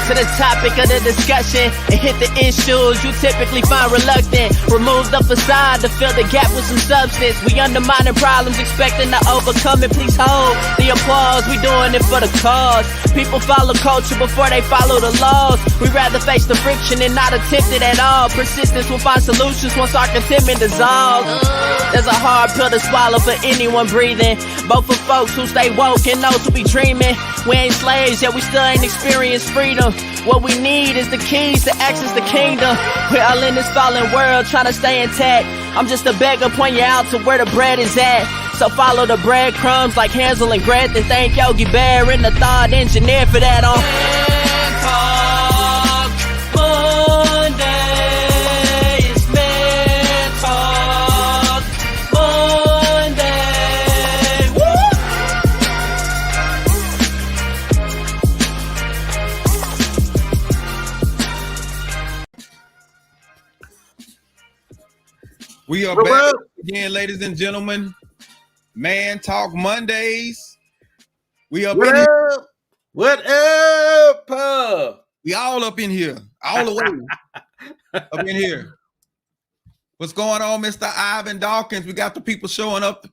to the topic of the discussion and hit the issues you typically find reluctant. Remove the facade to fill the gap with some substance. We undermining problems, expecting to overcome it. Please hold the applause. We doing it for the cause. People follow culture before they follow the laws. We rather face the friction and not attempt it at all. Persistence will find solutions once our contentment dissolves. There's a hard pill to swallow for anyone breathing, both for folks who stay woke and those who be dreaming. We ain't slaves, yet we still ain't experienced freedom. What we need is the keys to access the kingdom. We're all in this fallen world trying to stay intact. I'm just a beggar, point you out to where the bread is at. So follow the breadcrumbs like Hansel and Gretel. Thank Yogi Bear and the thought engineer for that on We are back again, ladies and gentlemen. Man Talk Mondays. We up in here. What up? We all up in here. All the way up in here. What's going on, Mr. Ivan Dawkins? We got the people showing up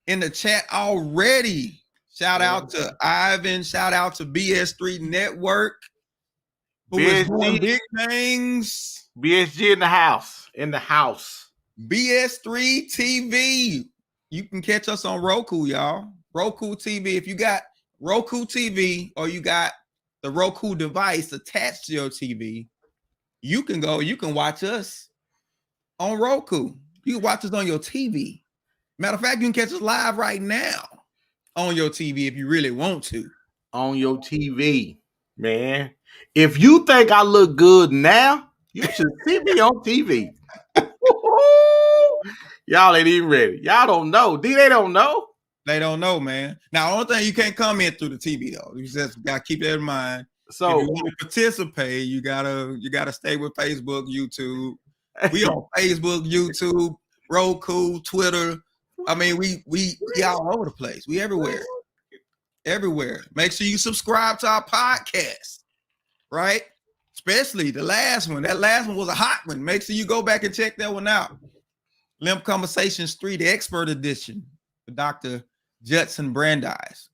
in the chat already. Shout out to Ivan. Shout out to BS3 Network. Who is doing big things. BSG in the house. BS3 TV. You can catch us on Roku, y'all. Roku TV. If you got Roku TV or you got the Roku device attached to your TV, you can watch us on Roku. You can watch us on your TV. Matter of fact, you can catch us live right now on your TV if you really want to. On your TV, man. If you think I look good now, you should see me on TV. Y'all ain't even ready. Y'all don't know. They don't know. They don't know, man. Now, the only thing you can't come in through the TV though. You just gotta keep that in mind. So if you want to participate, you gotta stay with Facebook, YouTube. We on Facebook, YouTube, Roku, Twitter. I mean, we all over the place. We everywhere. Everywhere. Make sure you subscribe to our podcast, right? Especially the last one. That last one was a hot one. Make sure you go back and check that one out. Limp Conversations 3, the expert edition with Dr. Judson Brandeis.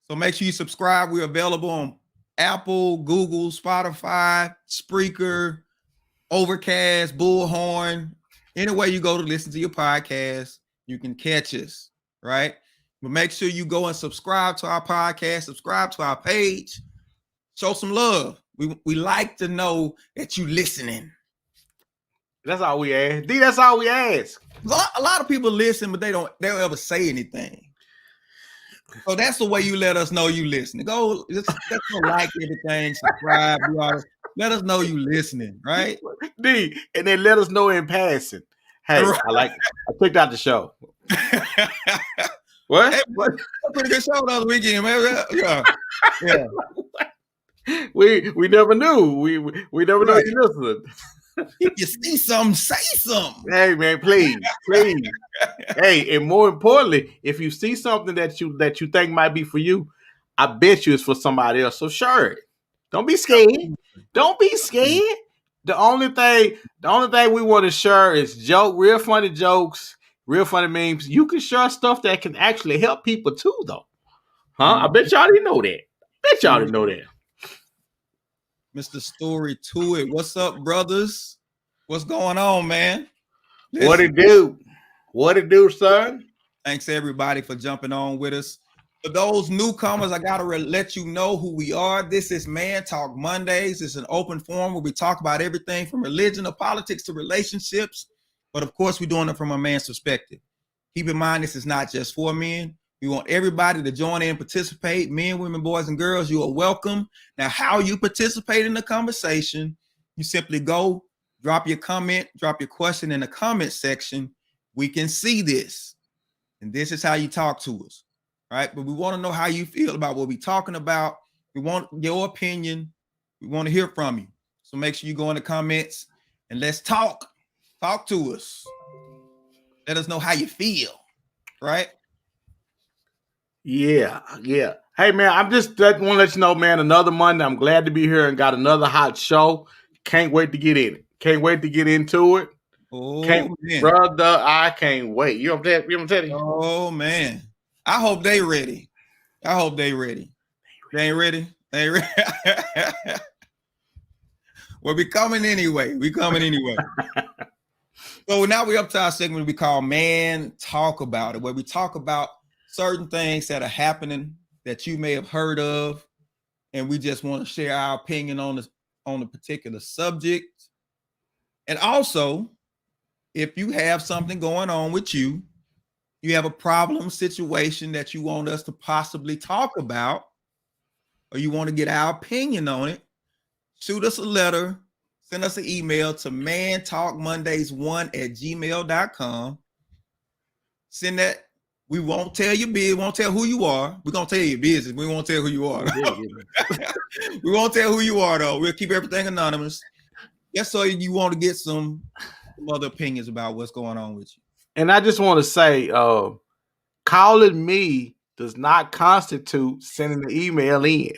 So make sure you subscribe. We're available on Apple, Google, Spotify, Spreaker, Overcast, Bullhorn. Anywhere you go to listen to your podcast, you can catch us, right? But make sure you go and subscribe to our podcast, subscribe to our page, show some love. We like to know that you listening. That's all we ask. That's all we ask. A lot of people listen, but they don't ever say anything. So that's the way you let us know you listening. Go, just like everything, subscribe. Let us know you listening, right? And then let us know in passing. Hey, right. I picked out the show. What? Hey, pretty good show the other weekend, man. Yeah. We never knew. We never know you listened. If you see something, say something. Hey man, please. Hey, and more importantly, if you see something that you think might be for you, I bet you it's for somebody else. So share it. Don't be scared. The only thing we want to share is real funny jokes, real funny memes. You can share stuff that can actually help people too, though. Huh? I bet y'all didn't know that. Mr. Story to it. What's up, brothers? What's going on, man? Listen. What it do, son? Thanks everybody for jumping on with us. For those newcomers, I gotta let you know who we are. This is Man Talk Mondays. It's an open forum where we talk about everything from religion to politics to relationships. But of course, we're doing it from a man's perspective. Keep in mind, this is not just for men. We want everybody to join in and participate. Men, women, boys, and girls, you are welcome. Now, how you participate in the conversation, you simply go, drop your comment, drop your question in the comment section. We can see this. And this is how you talk to us, right? But we want to know how you feel about what we're talking about. We want your opinion. We want to hear from you. So make sure you go in the comments and let's talk. Talk to us. Let us know how you feel, right? Yeah. Hey man, I'm just want to let you know, man. Another Monday. I'm glad to be here and got another hot show. Can't wait to get in it. Can't wait to get into it. Can't, Oh man. brother. I can't wait. You know what I'm telling you? Oh man. I hope they ready. I hope they ready. They ain't ready. They ain't ready. Well, we coming anyway. We coming anyway. So now we're up to our segment we call Man Talk About It, where we talk about certain things that are happening that you may have heard of, and we just want to share our opinion on the particular subject. And also, if you have something going on with you, you have a problem situation that you want us to possibly talk about, or you want to get our opinion on it, shoot us a letter, send us an email to mantalkmondays1@gmail.com. Send that. We won't tell you business. We won't tell who you are. We're going to tell you business. We won't tell who you are. We won't tell who you are, though. We'll keep everything anonymous. Just so you want to get some other opinions about what's going on with you. And I just want to say, calling me does not constitute sending the email in.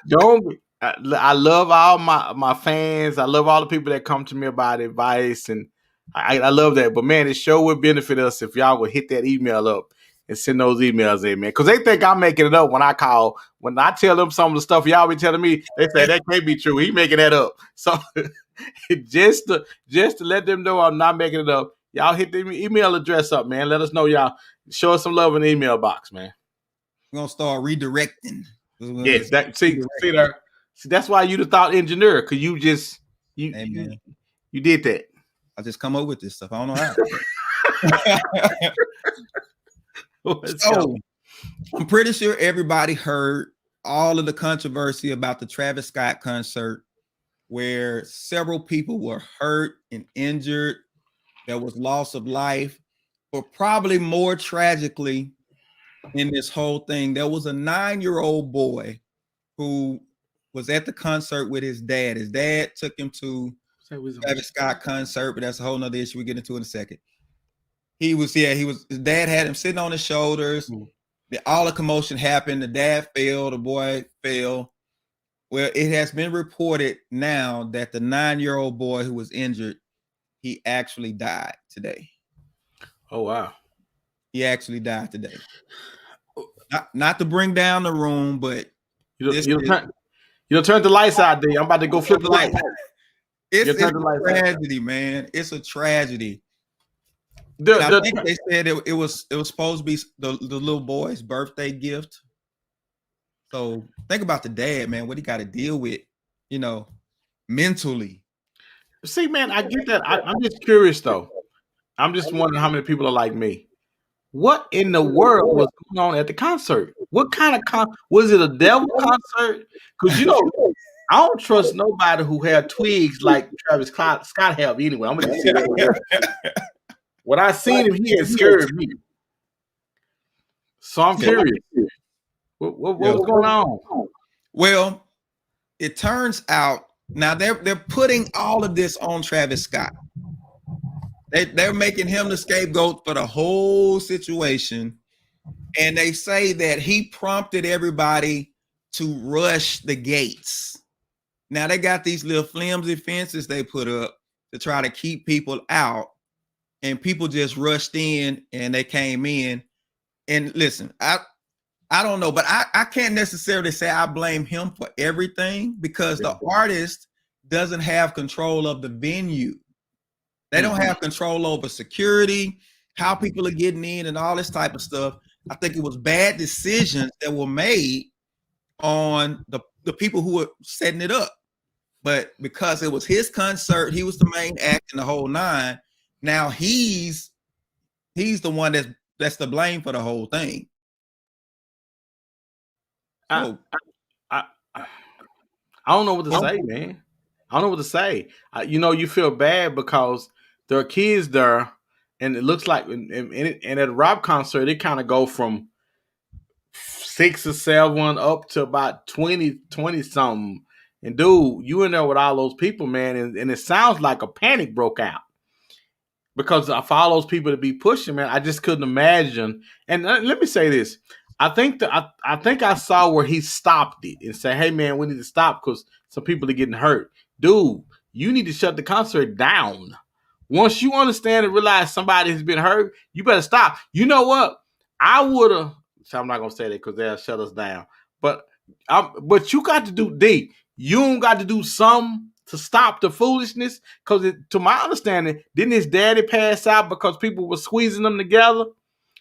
Don't. I love all my fans. I love all the people that come to me about advice, and I love that. But man, it sure would benefit us if y'all would hit that email up and send those emails in, man. Because they think I'm making it up when I call. When I tell them some of the stuff y'all be telling me, they say that can't be true. He making that up. So just to let them know I'm not making it up, y'all hit the email address up, man. Let us know, y'all. Show us some love in the email box, man. We're gonna start redirecting. Yes, see there. See, that's why you the thought engineer, because you did that. I just come up with this stuff. I don't know how. So, I'm pretty sure everybody heard all of the controversy about the Travis Scott concert, where several people were hurt and injured. There was loss of life, but probably more tragically in this whole thing, there was a 9-year-old boy who was at the concert with his dad. His dad took him to Travis Scott concert, but that's a whole nother issue we get into in a second. His dad had him sitting on his shoulders. All the commotion happened. The dad fell, the boy fell. Well, it has been reported now that the 9-year-old boy who was injured, he actually died today. Oh, wow. He actually died today. Not to bring down the room, but you turn the lights out there. I'm about to go flip the lights. It's a tragedy, man. It's a tragedy. I think they said it was supposed to be the little boy's birthday gift. So think about the dad, man. What he got to deal with, mentally. See, man, I get that. I'm just curious, though. I'm just wondering how many people are like me. What in the world was going on at the concert? What kind of was it? A devil concert? Because I don't trust nobody who had twigs like Travis Scott have. Anyway, I'm gonna say that. When I seen him, he had scared me. So I'm curious. What's going on? Well, it turns out now they're putting all of this on Travis Scott. They're making him the scapegoat for the whole situation. And they say that he prompted everybody to rush the gates. Now they got these little flimsy fences they put up to try to keep people out. And people just rushed in and they came in. And listen, I don't know, but I can't necessarily say I blame him for everything, because the artist doesn't have control of the venue. They don't have control over security, how people are getting in, and all this type of stuff. I think it was bad decisions that were made on the people who were setting it up. But because it was his concert, he was the main act in the whole nine. Now he's the one that's to blame for the whole thing. I don't know what to say, man. I don't know what to say. You feel bad because there are kids there, and it looks like, and at a rock concert, it kind of go from 6 or 7 up to about 20 something. And dude, you in there with all those people, man, and it sounds like a panic broke out. Because for all those people to be pushing, man, I just couldn't imagine. And let me say this. I think I saw where he stopped it and said, "Hey man, we need to stop because some people are getting hurt." Dude, you need to shut the concert down. Once you understand and realize somebody has been hurt, you better stop. You know what? I would have. I'm not gonna say that because they'll shut us down. But but you got to do D. You don't got to do some to stop the foolishness. Because to my understanding, didn't his daddy pass out because people were squeezing them together?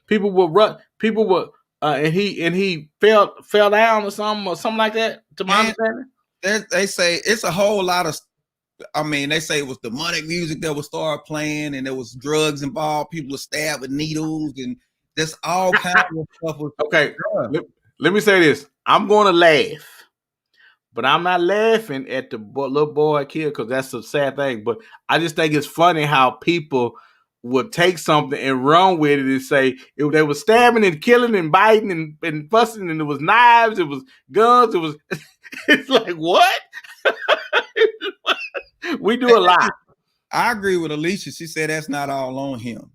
People were run. People were, and he fell down or something like that. To my understanding, they say it's a whole lot of. I mean, they say it was demonic music that was start playing, and there was drugs involved. People were stabbed with needles, and just all kinds of stuff. Okay, let me say this. I'm going to laugh, but I'm not laughing at the little boy kid because that's a sad thing. But I just think it's funny how people would take something and run with it and say they were stabbing and killing and biting and fussing, and it was knives, it was guns, it was. It's like what? We do a lot. I agree with Alicia. She said that's not all on him.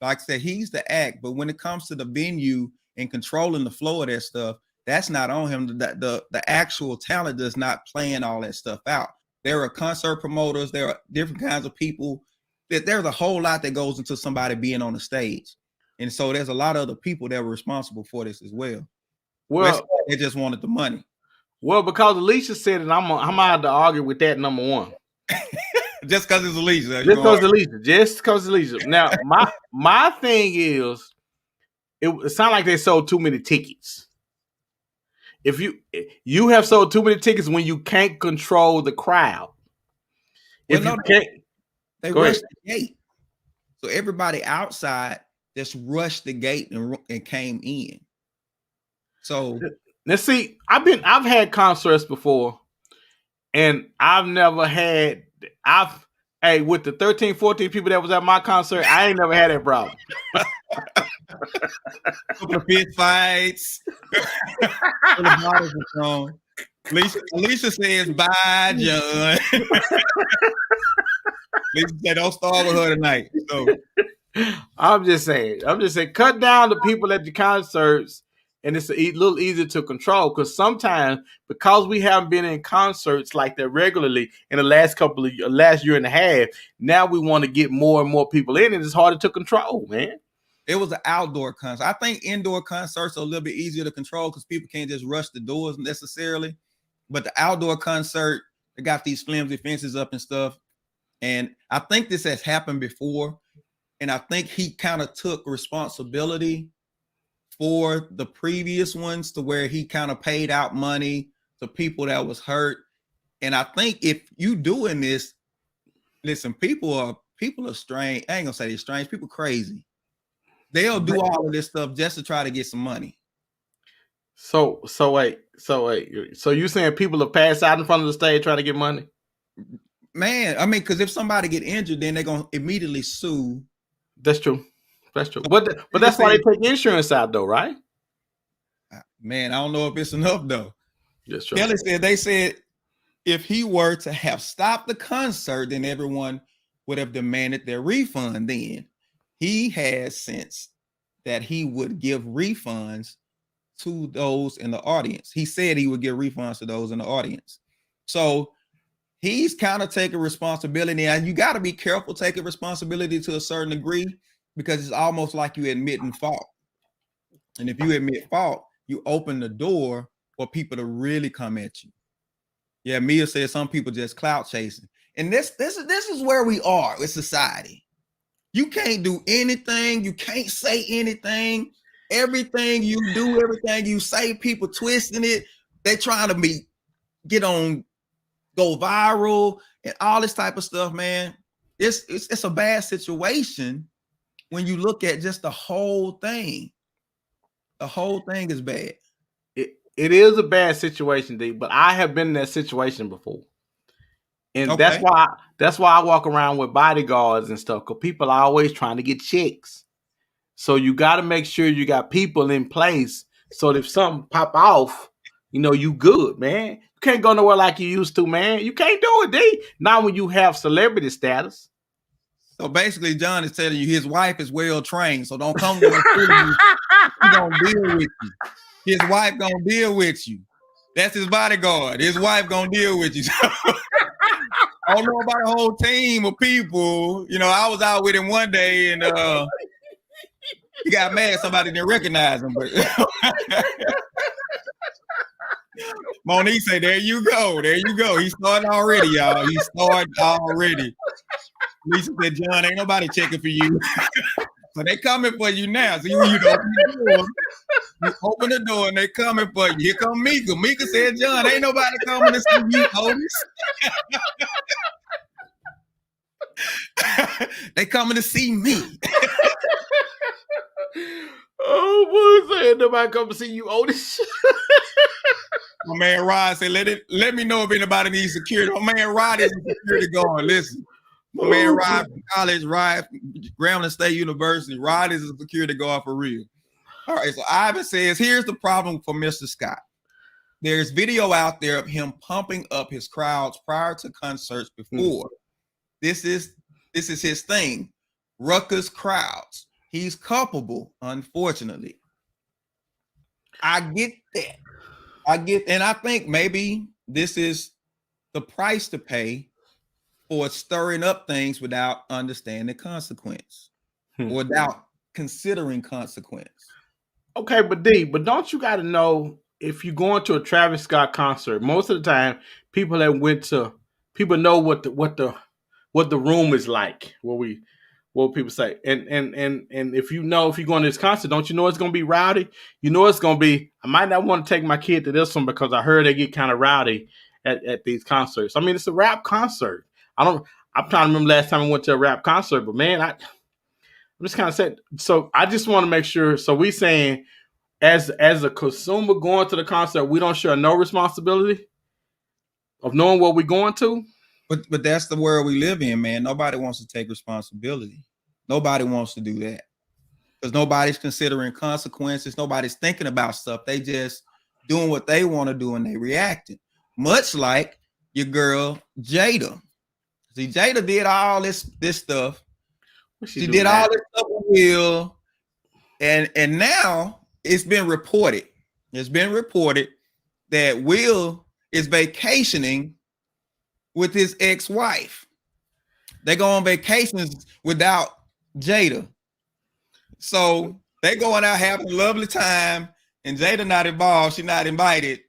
Like I said, he's the act, but when it comes to the venue and controlling the flow of that stuff, that's not on him. The actual talent does not plan all that stuff out. There are concert promoters. There are different kinds of people. There's a whole lot that goes into somebody being on the stage. And so there's a lot of other people that were responsible for this as well. Well, they just wanted the money. Well, because Alicia said it, I'm gonna have to argue with that. Number one, just because it's Alicia. Just because Alicia. Now, my thing is, it sounds like they sold too many tickets. If you have sold too many tickets when you can't control the crowd. If you can't, they rushed the gate, so everybody outside just rushed the gate and came in. So. Now, see, I've had concerts before, and I've never had, with the 13, 14 people that was at my concert, I ain't never had that problem. Couple of fist fights. Alicia says, bye, John. Alicia said, don't start with her tonight. So. I'm just saying, cut down the people at the concerts. And it's a little easier to control because sometimes, because we haven't been in concerts like that regularly in the last year and a half, now we want to get more and more people in, and it's harder to control, man. It was an outdoor concert. I think indoor concerts are a little bit easier to control because people can't just rush the doors necessarily. But the outdoor concert, they got these flimsy fences up and stuff. And I think this has happened before. And I think he kind of took responsibility for the previous ones to where he kind of paid out money to people that was hurt. And I think if you doing this, listen, people are strange. I ain't gonna say they're strange. People crazy. They'll do all of this stuff just to try to get some money. So wait. So you saying people have passed out in front of the stage trying to get money? Man, I mean, because if somebody get injured, then they're gonna immediately sue. That's true. That's true. But that's why they take insurance out, though, right? Man, I don't know if it's enough, though. That's true. Kelly said they said if he were to have stopped the concert, then everyone would have demanded their refund. Then he has sense that he would give refunds to those in the audience. He said he would give refunds to those in the audience. So he's kind of taking responsibility, and you got to be careful taking responsibility to a certain degree. Because it's almost like you admitting fault. And if you admit fault, you open the door for people to really come at you. Yeah, Mia said some people just clout chasing. And this is where we are with society. You can't do anything. You can't say anything. Everything you do, everything you say, people twisting it. They trying to go viral and all this type of stuff, man. It's a bad situation. When you look at just the whole thing is bad. It is a bad situation, D, but I have been in that situation before. And okay. that's why I walk around with bodyguards and stuff, because people are always trying to get chicks. So you got to make sure you got people in place so that if something pop off, you good, man. You can't go nowhere like you used to, man. You can't do it, D. Not when you have celebrity status. So basically, John is telling you his wife is well trained, so don't come to him. He gonna deal with you. His wife gonna deal with you. That's his bodyguard. His wife gonna deal with you. I don't know about a whole team of people. You know, I was out with him one day and he got mad somebody didn't recognize him. But Monique said, there you go. There you go. He started already, y'all. He started already. Lisa said, John, ain't nobody checking for you. So they coming for you now. So you open the door and they coming for you. Here come Mika. Mika said, John, ain't nobody coming to see you, Otis. They coming to see me. Oh, boy, said nobody come to see you, Otis. My man Rod said, let me know if anybody needs security. My man Rod is a security guard. Listen. My man Rod from college, Rod from Grambling State University. Rod is a security guard for real. All right, so Ivan says, here's the problem for Mr. Scott. There's video out there of him pumping up his crowds prior to concerts before. This is his thing. Ruckus crowds. He's culpable, unfortunately. I get that. And I think maybe this is the price to pay for stirring up things without understanding consequence, or without considering consequence. Okay, but don't you got to know, if you're going to a Travis Scott concert, most of the time people know what the room is like. What people say, and if you're going to this concert, don't you know it's going to be rowdy? You know it's going to be. I might not want to take my kid to this one because I heard they get kind of rowdy at these concerts. I mean, it's a rap concert. I'm trying to remember last time I went to a rap concert, but man, I'm just kind of saying. So I just want to make sure. So we saying, as a consumer going to the concert, we don't share no responsibility of knowing what we're going to. But that's the world we live in, man. Nobody wants to take responsibility. Nobody wants to do that because nobody's considering consequences. Nobody's thinking about stuff. They just doing what they want to do and they reacting. Much like your girl Jada. See, Jada did all this stuff. She did all this stuff with Will, and now it's been reported. It's been reported that Will is vacationing with his ex-wife. They go on vacations without Jada. So they going out having a lovely time, and Jada not involved. She's not invited.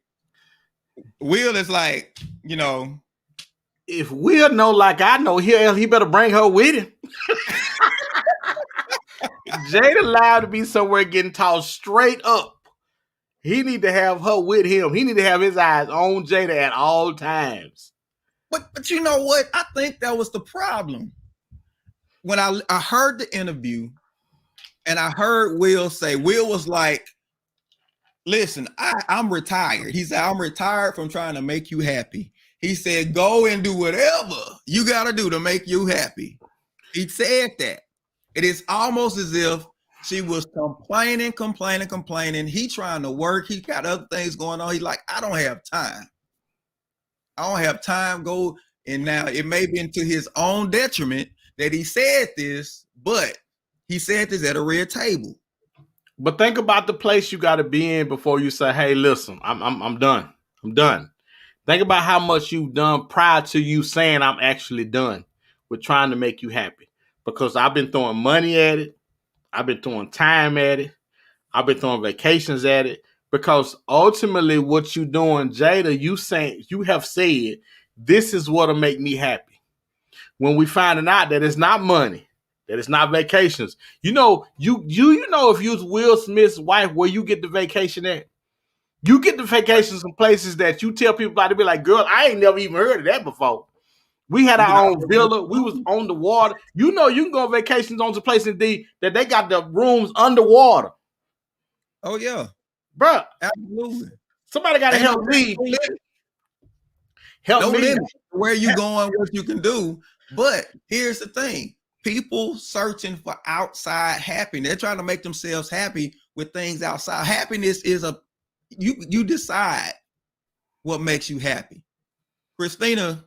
Will is like, if Will know like I know, he better bring her with him. Jada allowed to be somewhere getting tossed straight up. He need to have her with him. He need to have his eyes on Jada at all times. But you know what? I think that was the problem. When I heard the interview and I heard Will was like, listen, I'm retired. He said, I'm retired from trying to make you happy. He said, go and do whatever you got to do to make you happy. He said that. It is almost as if she was complaining. He trying to work. He got other things going on. He's like, I don't have time. Go. And now it may be to his own detriment that he said this, but he said this at a red table. But think about the place you got to be in before you say, hey, listen, I'm done. I'm done. Think about how much you've done prior to you saying I'm actually done with trying to make you happy. Because I've been throwing money at it. I've been throwing time at it. I've been throwing vacations at it. Because ultimately what you doing, Jada, you have said, this is what'll make me happy. When we finding out that it's not money, that it's not vacations. You know if you was Will Smith's wife, where you get the vacation at? You get the vacations from places that you tell people about to be like, girl, I ain't never even heard of that before. We had our own villa. We was on the water. You can go on vacations on some places that they got the rooms underwater. Oh, yeah. Bro, absolutely. Somebody got to help me. Help me. Where you going, what you can do. But here's the thing. People searching for outside happiness. They're trying to make themselves happy with things outside. Happiness is you decide what makes you happy. Christina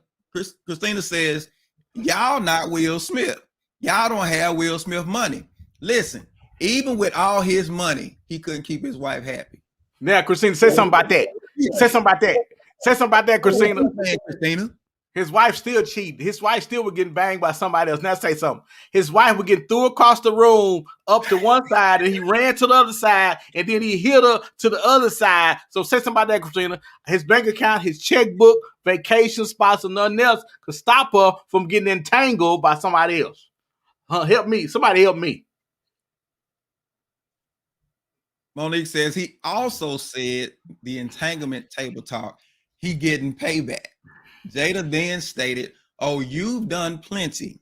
says, y'all not Will Smith. Y'all don't have Will Smith money. Listen, even with all his money, he couldn't keep his wife happy. Now, Christina, say something about that. Say something about that. Say something about that, Christina. Christina. His wife still cheated. His wife still was getting banged by somebody else. Now say something. His wife was getting threw across the room up to one side, and he ran to the other side, and then he hit her to the other side. So say something about that, Christina. His bank account, his checkbook, vacation spots, and nothing else could stop her from getting entangled by somebody else. Help me. Somebody help me. Monique says he also said the entanglement table talk, he getting payback. Jada then stated, "Oh, you've done plenty.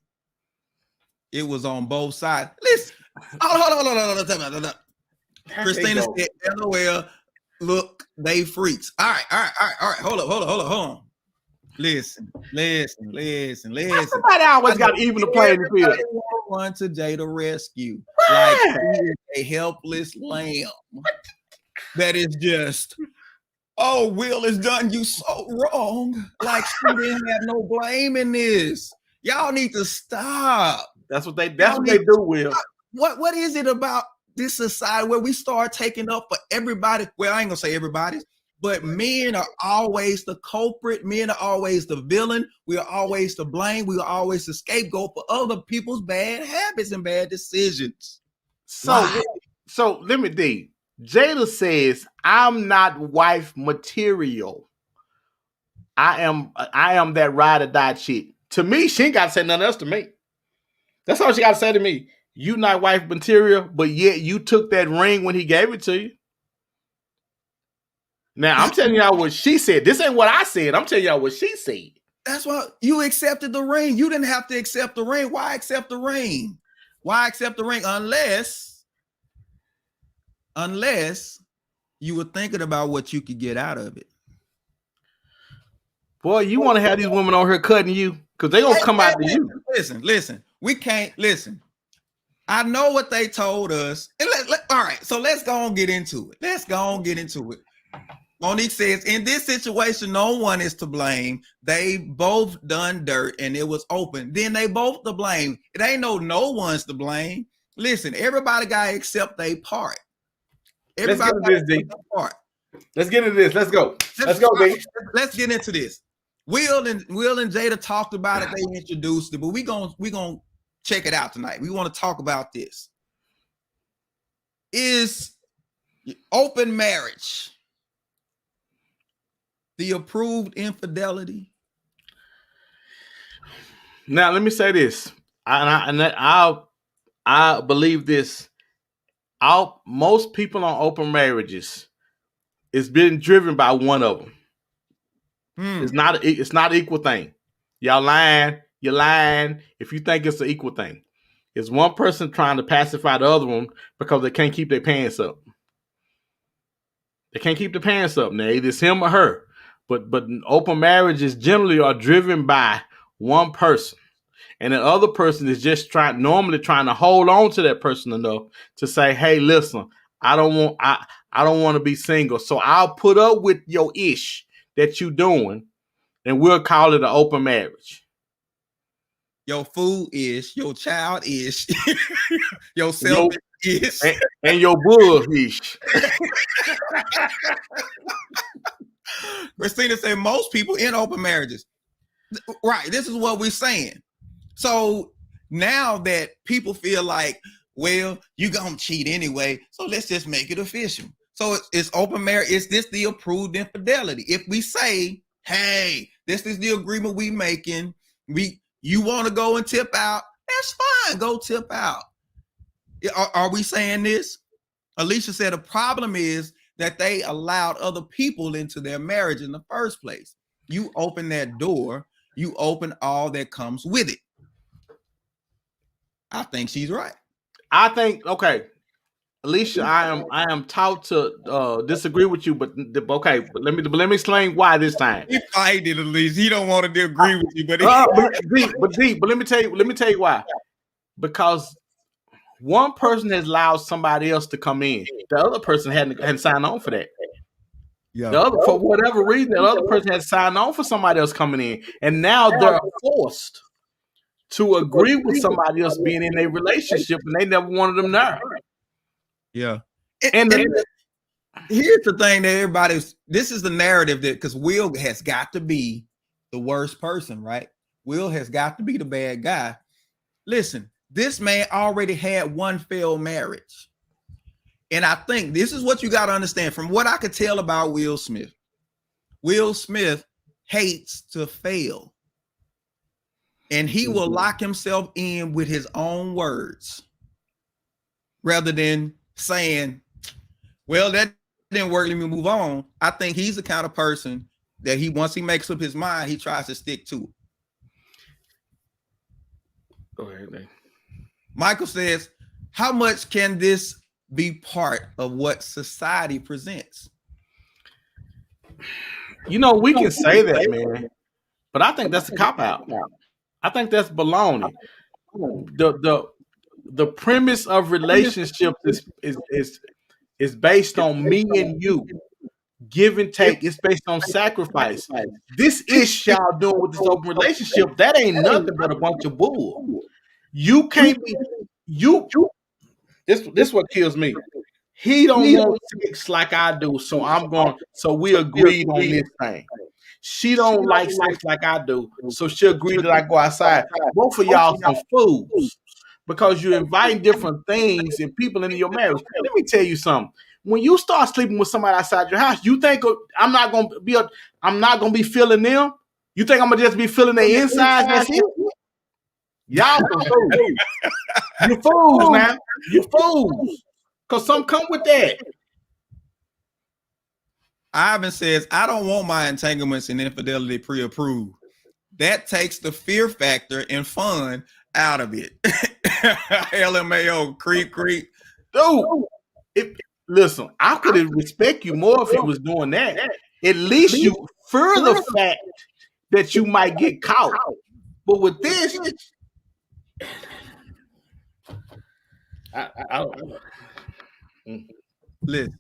It was on both sides." Listen, hold on. Christina said, "LOL, look, they freaks." All right. Hold on. Listen. Somebody always got to even the playing field. Run to Jada rescue. Like he is a helpless lamb that is just, oh, Will has done you so wrong. Like she didn't have no blame in this. Y'all need to stop. That's what they do, Will. What is it about this society where we start taking up for everybody? Well, I ain't gonna say everybody, but men are always the culprit. Men are always the villain. We are always to blame. We are always the scapegoat for other people's bad habits and bad decisions. So let me dig. Jada says, "I'm not wife material. I am that ride or die chick." To me, she ain't got to say nothing else to me. That's all she got to say to me. You not wife material, but yet you took that ring when he gave it to you. Now, I'm telling y'all what she said. This ain't what I said. I'm telling y'all what she said. That's why you accepted the ring. You didn't have to accept the ring. Why accept the ring? Why accept the ring unless you were thinking about what you could get out of it? Boy, you want to have these women on here cutting you because they're going to come out to you. Listen. We can't listen. I know what they told us. And all right, so let's go and get into it. Monique says, in this situation, no one is to blame. They both done dirt and it was open. Then they both to blame. It ain't no one's to blame. Listen, everybody got to accept their part. Let's get into this. Let's go. Baby. Let's get into this. Will and Jada talked about it. They introduced it, but we gonna check it out tonight. We want to talk about this. Is open marriage the approved infidelity? Now, let me say this. I believe this. Most people on open marriages is being driven by one of them. It's not an equal thing. Y'all lying. You're lying if you think it's an equal thing. It's one person trying to pacify the other one because they can't keep their pants up. They can't keep the pants up. Now, either it's him or her. But open marriages generally are driven by one person. And the other person is just normally trying to hold on to that person enough to say, hey, listen, I don't want to be single. So I'll put up with your ish that you doing, and we'll call it an open marriage. Your food ish, your child ish, yourself ish, and your bull ish. Christina said most people in open marriages. Right. This is what we're saying. So now that people feel like, well, you gonna cheat anyway, so let's just make it official. So it's open marriage. Is this the approved infidelity? If we say, hey, this is the agreement we making, you want to go and tip out, that's fine. Go tip out. Are we saying this? Alicia said the problem is that they allowed other people into their marriage in the first place. You open that door, you open all that comes with it. I think she's right. I think, okay, Alicia, I am taught to disagree with you, but okay, but let me explain why this time. He fighting, Alicia. He don't want to agree with you, but let me tell you why. Because one person has allowed somebody else to come in. The other person hadn't signed on for that. Yeah. The other, for whatever reason, the other person had signed on for somebody else coming in, and now they're forced to agree with somebody else being in a relationship and they never wanted them there. Yeah. And Here's the thing that this is the narrative that, because Will has got to be the worst person, right? Will has got to be the bad guy. Listen, this man already had one failed marriage. And I think this is what you got to understand. From what I could tell about Will Smith hates to fail. And he will lock himself in with his own words rather than saying, well, that didn't work, let me move on. I think he's the kind of person that once he makes up his mind, he tries to stick to it. Go ahead, man. Michael says, how much can this be part of what society presents? You know, we can say that, man, but I think that's a cop-out. I think that's baloney. The premise of relationships is based on me and you. Give and take. It's based on sacrifice. This ish y'all doing with this open relationship, that ain't nothing but a bunch of bull. You can't be This what kills me. He don't want sex like I do, so we agreed on this thing. She don't like sex like I do, so she agreed that I go outside. Both of y'all some fools because you're inviting different things and people into your marriage. Let me tell you something. When you start sleeping with somebody outside your house, you think I'm not gonna be feeling them? You think I'm gonna just be feeling their insides? That's it? Y'all some fools. You fools now. You fools. Cause some come with that. Ivan says, I don't want my entanglements and infidelity pre-approved. That takes the fear factor and fun out of it. LMAO, creep. Dude, listen, I could respect you more if he was doing that. At least you fear the fact that you might get caught. But with this, I don't know. Listen.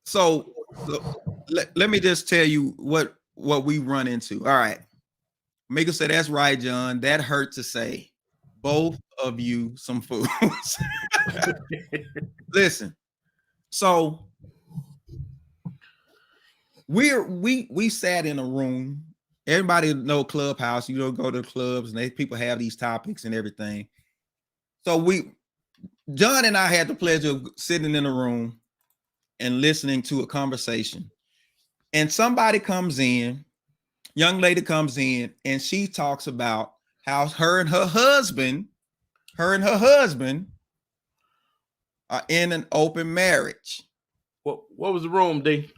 So let me just tell you what we run into. All right. Mika said, that's right, John. That hurt to say. Both of you some fools. Listen. So we sat in a room. Everybody know Clubhouse. You don't go to clubs and people have these topics and everything. So John and I had the pleasure of sitting in a room and listening to a conversation. And somebody comes in, young lady comes in, and she talks about how her and her husband are in an open marriage. What was the room, D?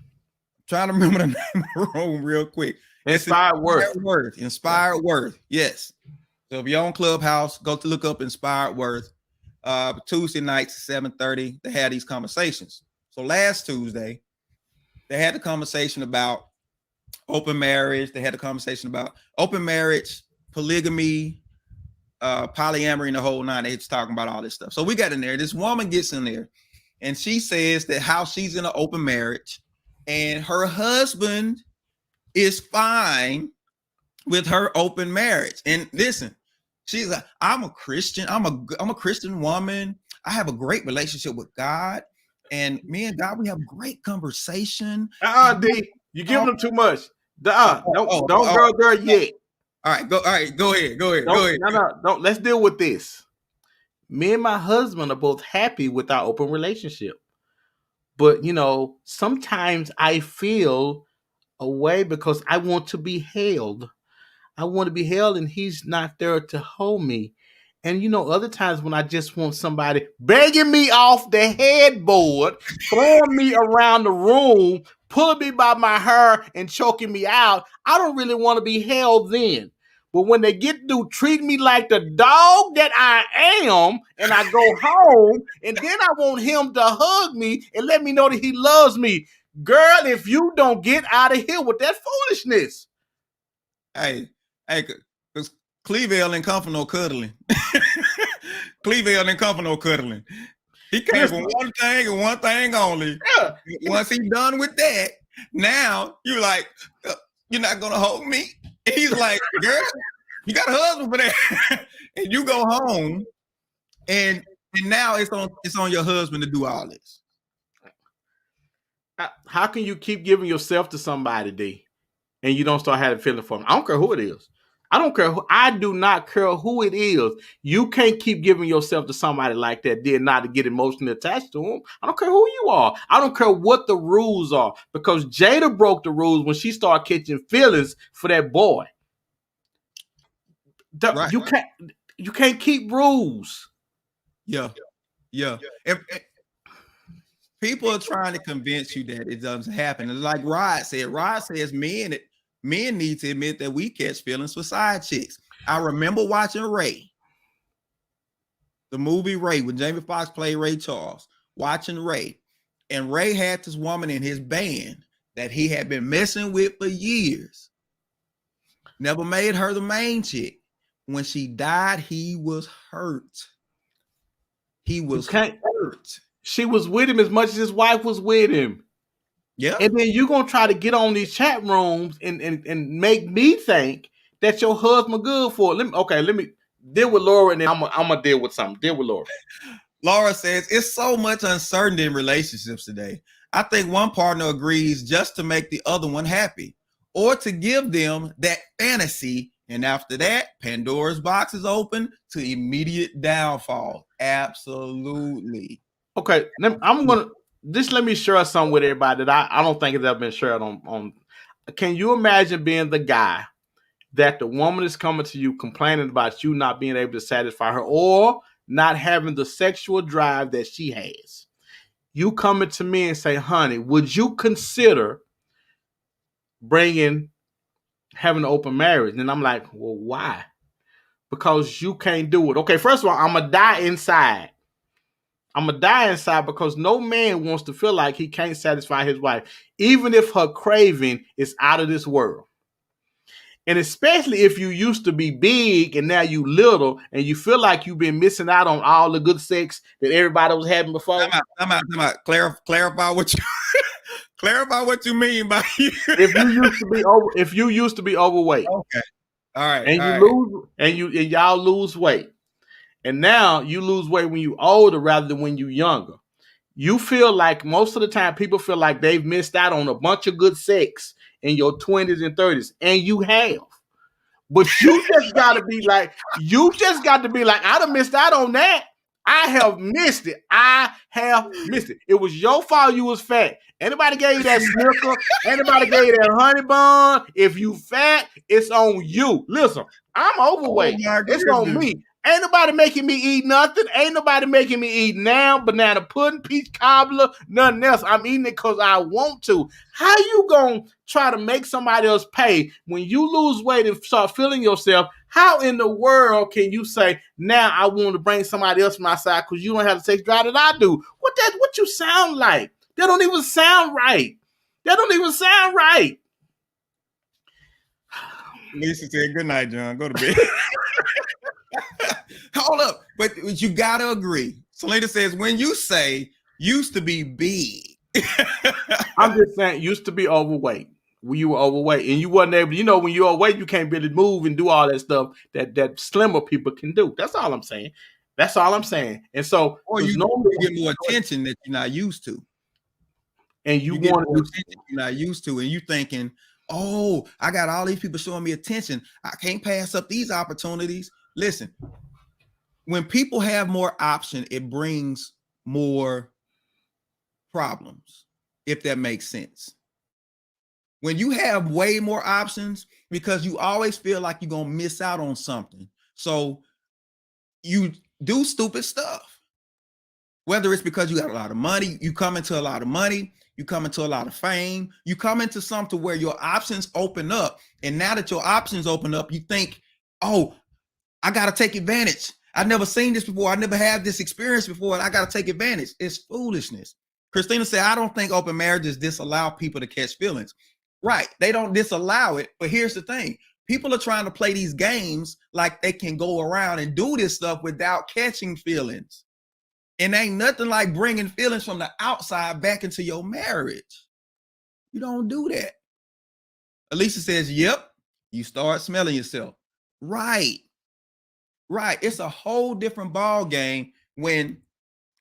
Trying to remember the name of the room real quick. Inspired Worth. Inspired Worth. Yes. So if you're on Clubhouse, go to look up Inspired Worth. Tuesday nights, 7:30, they had these conversations. So last Tuesday, they had the conversation about open marriage. They had a conversation about open marriage, polygamy, polyamory, and the whole nine. They was talking about all this stuff. So we got in there. This woman gets in there, and she says that how she's in an open marriage, and her husband is fine with her open marriage. And listen, she's like, I'm a Christian. I'm a Christian woman. I have a great relationship with God. And me and God, we have great conversation. D, you giving them too much. Don't go there yet. All right, go ahead. No, let's deal with this. Me and my husband are both happy with our open relationship. But sometimes I feel a way because I want to be held. I want to be held and he's not there to hold me. And other times when I just want somebody begging me off the headboard, throwing me around the room, pulling me by my hair and choking me out, I don't really want to be held then. But when they get to treat me like the dog that I am, and I go home, and then I want him to hug me and let me know that he loves me. Girl, if you don't get out of here with that foolishness. Hey, because Clevelle ain't come for no cuddling. Clevelle ain't come for no cuddling. He came for one thing and one thing only. Yeah. Once he's done with that, now you're like, you're not gonna hold me. And he's like, girl, You got a husband for that. And you go home and now it's on your husband to do all this. How can you keep giving yourself to somebody, D, and you don't start having feeling for them? I don't care who it is. I don't care who. I do not care who it is. You can't keep giving yourself to somebody like that, did not to get emotionally attached to them. I don't care who you are. I don't care what the rules are, because Jada broke the rules when she started catching feelings for that boy. Right. You can't keep rules. Yeah. And people are trying to convince you that it doesn't happen. It's like Rod said. Rod says men need to admit that we catch feelings for side chicks. I remember watching Ray, the movie Ray, when Jamie Foxx played Ray Charles, watching Ray. And Ray had this woman in his band that he had been messing with for years. Never made her the main chick. When she died, he was hurt. He was hurt. She was with him as much as his wife was with him. Yeah. And then you're going to try to get on these chat rooms and make me think that your husband good for it. Let me deal with Laura, and then I'm going to deal with something. Deal with Laura. Laura says, it's so much uncertainty in relationships today. I think one partner agrees just to make the other one happy or to give them that fantasy. And after that, Pandora's box is open to immediate downfall. Absolutely. Okay, I'm going to just let me share something with everybody that I don't think has ever been shared on. Can you imagine being the guy that the woman is coming to you complaining about you not being able to satisfy her or not having the sexual drive that she has? You coming to me and say, honey, would you consider having an open marriage? And I'm like, well, why? Because you can't do it. Okay, first of all, I'm going to die inside. Because no man wants to feel like he can't satisfy his wife, even if her craving is out of this world. And especially if you used to be big and now you little and you feel like you've been missing out on all the good sex that everybody was having before. Time out. Clarify what you clarify what you mean by if you used to be overweight. Okay. All right. And y'all lose weight. And now you lose weight when you older rather than when you younger. You feel like most of the time people feel like they've missed out on a bunch of good sex in your 20s and 30s. And you have. But you just got to be like, I done missed out on that. I have missed it. It was your fault you was fat. Anybody gave you that snicker? Anybody gave you that honey bun? If you fat, it's on you. Listen, I'm overweight. It's on me. Ain't nobody making me eat nothing. Ain't nobody making me eat now banana pudding, peach cobbler, nothing else. I'm eating it because I want to. How you going to try to make somebody else pay when you lose weight and start feeling yourself? How in the world can you say, now I want to bring somebody else from my side because you don't have the sex drive that I do? What you sound like? That don't even sound right. Lisa said, good night, John. Go to bed. Hold up. But you got to agree. Selena says, when you say used to be big. I'm just saying used to be overweight. When you were overweight and you wasn't able, when you're overweight, you can't really move and do all that stuff that slimmer people can do. That's all I'm saying. And so, or you get more attention that you're not used to. And you want more attention you're not used to, and you thinking, oh, I got all these people showing me attention. I can't pass up these opportunities. Listen, when people have more option, it brings more problems, if that makes sense. When you have way more options, because you always feel like you're going to miss out on something. So you do stupid stuff. Whether it's because you got a lot of money, you come into a lot of money, you come into a lot of fame, you come into something where your options open up. And now that your options open up, you think, oh, I got to take advantage. I've never seen this before. I never had this experience before, and I got to take advantage. It's foolishness. Christina said, I don't think open marriages disallow people to catch feelings. Right. They don't disallow it. But here's the thing. People are trying to play these games like they can go around and do this stuff without catching feelings. And ain't nothing like bringing feelings from the outside back into your marriage. You don't do that. Alicia says, yep, you start smelling yourself. Right. Right. It's a whole different ball game when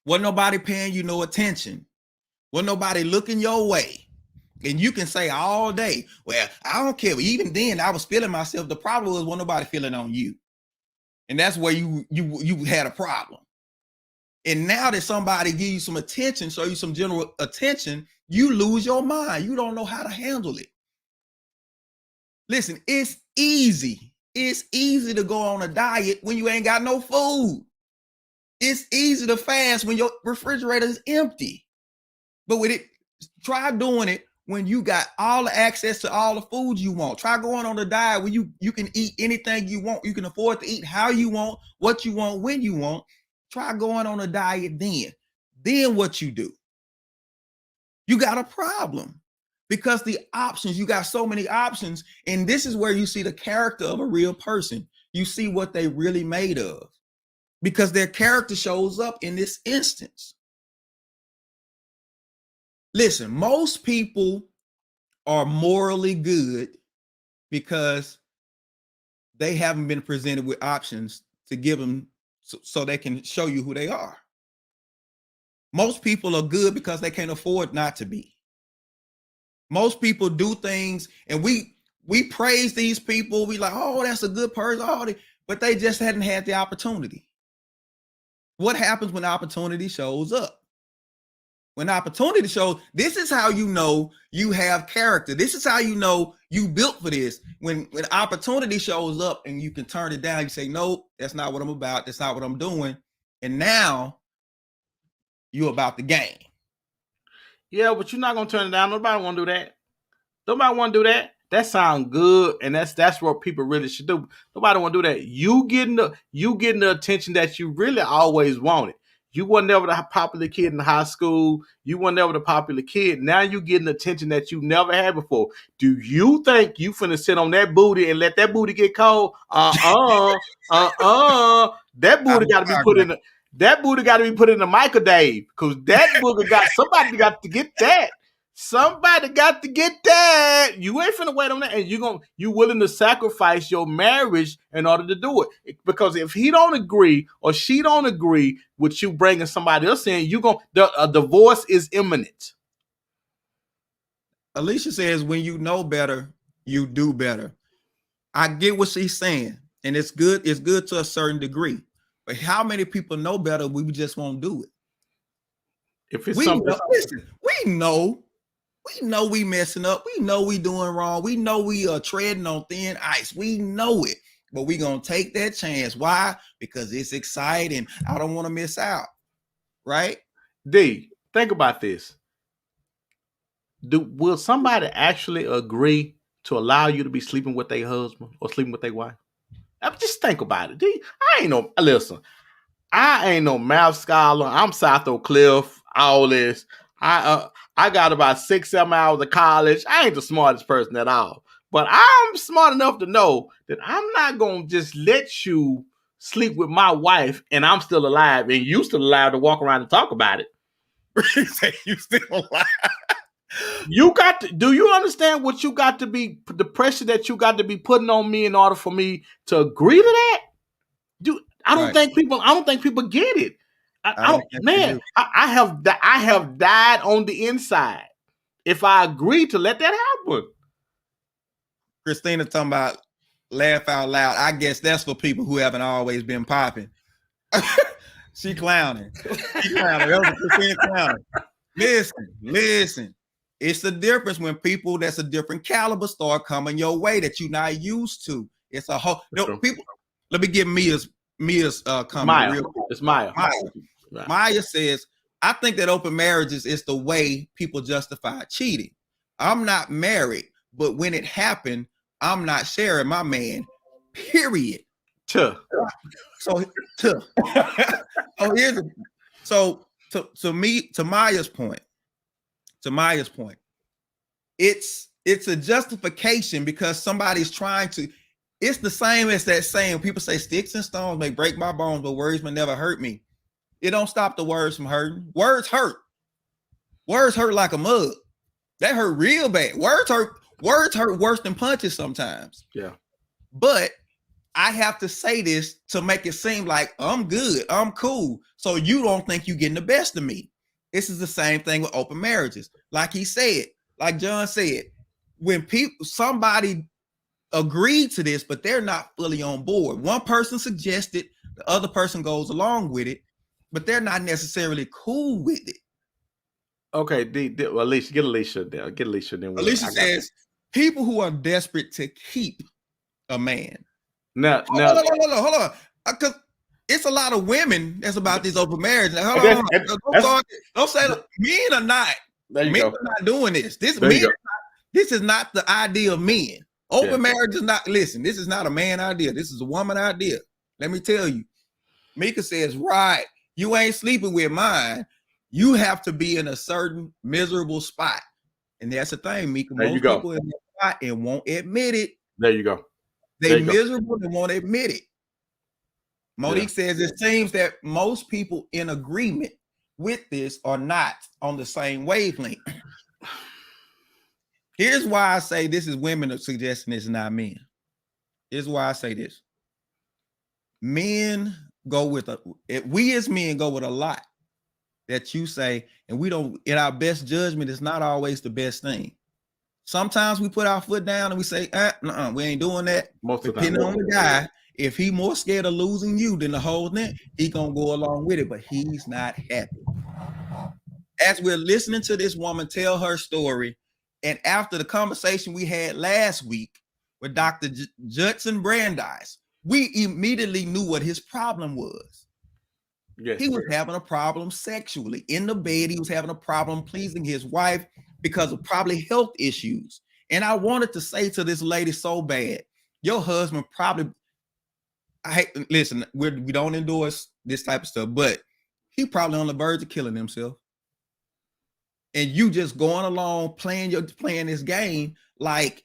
wasn't nobody paying you no attention. Wasn't nobody looking your way. And you can say all day, well, I don't care. Even then, I was feeling myself. The problem was wasn't nobody feeling on you. And that's where you had a problem. And now that somebody give you some attention, show you some general attention, you lose your mind. You don't know how to handle it. Listen, it's easy. It's easy to go on a diet when you ain't got no food. It's easy to fast when your refrigerator is empty. But with it, try doing it when you got all the access to all the foods you want. Try going on a diet where you can eat anything you want. You can afford to eat how you want, what you want, when you want. Try going on a diet then. Then what you do? You got a problem because the options, you got so many options. And this is where you see the character of a real person. You see what they really made of because their character shows up in this instance. Listen, most people are morally good because they haven't been presented with options to give them so they can show you who they are. Most people are good because they can't afford not to be. Most people do things and we praise these people. We like, oh, that's a good person. But they just hadn't had the opportunity. What happens when opportunity shows up? When opportunity shows, this is how you know you have character. This is how you know you built for this. When opportunity shows up and you can turn it down, you say, no, that's not what I'm about. That's not what I'm doing. And now you're about the game. Yeah, but you're not gonna turn it down. Nobody want to do that. Nobody want to do that. That sounds good, and that's what people really should do. Nobody want to do that. You getting the attention that you really always wanted. You weren't never the popular kid in high school. You weren't never the popular kid. Now you getting attention that you never had before. Do you think you finna sit on that booty and let that booty get cold? That booty got to be put in. That booty got to be put in the microwave because that booty somebody got to get that. Somebody got to get that. You ain't finna wait on that, and you willing to sacrifice your marriage in order to do it. Because if he don't agree or she don't agree with you bringing somebody else in, a divorce is imminent. Alicia says, when you know better, you do better. I get what she's saying, and it's good. It's good to a certain degree. But how many people know better? We just won't do it. If it's we something, listen, we know we messing up. We know we doing wrong. We know we are treading on thin ice. We know it, but we gonna take that chance. Why? Because it's exciting. I don't want to miss out. Right? D, think about this. Will somebody actually agree to allow you to be sleeping with their husband or sleeping with their wife? Just think about it. D, I ain't no math scholar. I'm South Oak Cliff. All this. I got about 6-7 hours of college. I ain't the smartest person at all. But I'm smart enough to know that I'm not going to just let you sleep with my wife and I'm still alive and you still alive to walk around and talk about it. You say you still alive? Do you understand what you got to be, the pressure that you got to be putting on me in order for me to agree to that? I don't think people get it. I have died on the inside if I agree to let that happen. Christina talking about laugh out loud. I guess that's for people who haven't always been popping. She clowning. That was Christina clowning. Listen. It's the difference when people that's a different caliber start coming your way that you're not used to. It's a whole people. Let me give Mia's comment. Maya. It's Maya. Right. Maya says, I think that open marriages is the way people justify cheating. I'm not married, but when it happened, I'm not sharing my man, period. So to Maya's point, it's a justification because somebody's trying to. It's the same as that saying. People say sticks and stones may break my bones, but words may never hurt me. It don't stop the words from hurting. Words hurt. Words hurt like a mug. That hurt real bad. Words hurt worse than punches sometimes. Yeah. But I have to say this to make it seem like I'm good, I'm cool. So you don't think you're getting the best of me. This is the same thing with open marriages. Like he said, like John said, when somebody agreed to this, but they're not fully on board. One person suggested, the other person goes along with it, but they're not necessarily cool with it. Okay, well, Alicia, get Alicia there. Get Alicia then. Alicia says people who are desperate to keep a man. Now, hold on. Because it's a lot of women that's about this open marriage. Now, hold on. Don't say men are not. Men are not doing this. This is not the idea of men. Open marriage is not. Listen, this is not a man idea. This is a woman idea. Let me tell you. Mika says, right, you ain't sleeping with mine. You have to be in a certain miserable spot. And that's the thing, Mika. Most people in that spot and won't admit it. There you go. They miserable and won't admit it. Monique says it seems that most people in agreement with this are not on the same wavelength. Here's why I say this is women suggesting this, not men. Here's why I say this. Men go with we as men go with a lot that you say, and we don't, in our best judgment, it's not always the best thing. Sometimes we put our foot down and we say, we ain't doing that. Depending on the guy, if he more scared of losing you than the whole thing, he gonna go along with it, but he's not happy. As we're listening to this woman tell her story, and after the conversation we had last week with Dr. Judson Brandeis, we immediately knew what his problem was. Yes, he was having a problem sexually. In the bed, he was having a problem pleasing his wife because of probably health issues. And I wanted to say to this lady so bad, your husband probably, listen, we don't endorse this type of stuff, but he probably on the verge of killing himself. And you just going along playing this game like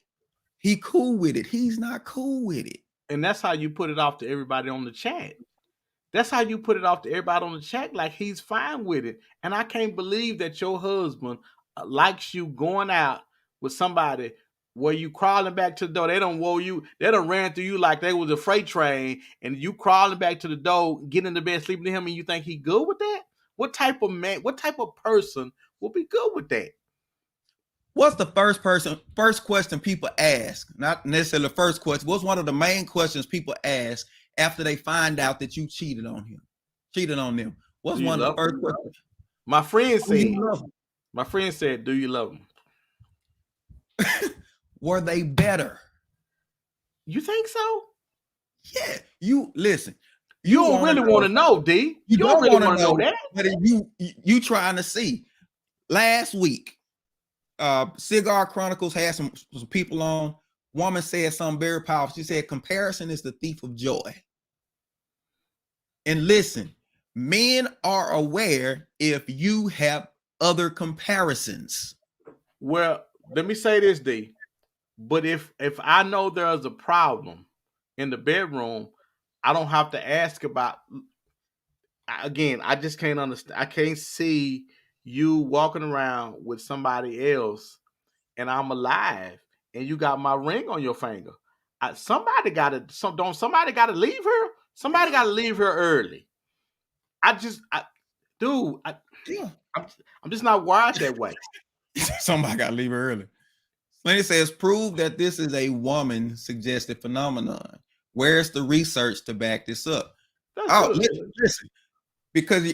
he cool with it. He's not cool with it. And that's how you put it off to everybody on the chat. That's how you put it off to everybody on the chat, like he's fine with it. And I can't believe that your husband likes you going out with somebody where you crawling back to the door. They don't whoa you. They done ran through you like they was a freight train, and you crawling back to the door, getting in the bed, sleeping to him, and you think he good with that? What type of man, what type of person will be good with that? What's the first question people ask? Not necessarily the first question. What's one of the main questions people ask after they find out that you cheated on them? What's one of the first questions? My friend said, do you love them? Were they better? You think so? Yeah. You listen. You don't really want to know, D. You don't really want to know that. But you trying to see. Last week, Cigar Chronicles had some people on. Woman said something very powerful. She said, comparison is the thief of joy. And listen, men are aware if you have other comparisons. Well, let me say this, D. But if I know there's a problem in the bedroom, I don't have to ask about. Again, I just can't understand. I can't see you walking around with somebody else, and I'm alive, and you got my ring on your finger. Somebody got to leave her. Somebody got to leave her early. I'm just not wired that way. Somebody got to leave her early. Slaney says, prove that this is a woman suggested phenomenon. Where's the research to back this up? Listen, because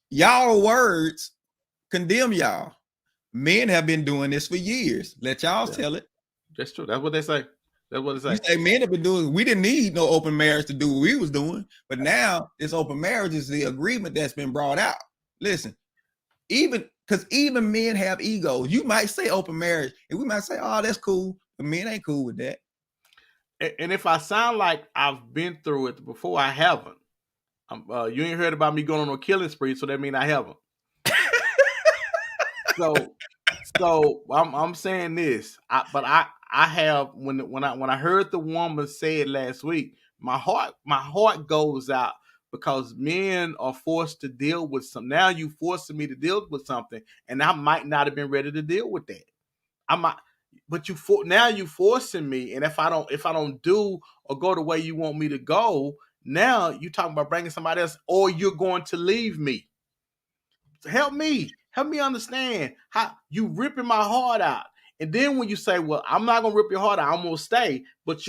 y'all words condemn y'all. Men have been doing this for years. Let y'all tell it. That's true. That's what they say. You say men have been doing. We didn't need no open marriage to do what we was doing, but now this open marriage is the agreement that's been brought out. Listen, even men have egos. You might say open marriage, and we might say, "Oh, that's cool," but men ain't cool with that. And if I sound like I've been through it before, I haven't. You ain't heard about me going on a killing spree, so that means I haven't. So I'm saying this, but I have when I heard the woman say it last week, my heart goes out because men are forced to deal with something. Now you forcing me to deal with something, and I might not have been ready to deal with that. but now you forcing me, and if I don't do or go the way you want me to go, now you talking about bringing somebody else, or you're going to leave me. Help me understand how you ripping my heart out. And then when you say, well, I'm not gonna rip your heart out, I'm gonna stay, but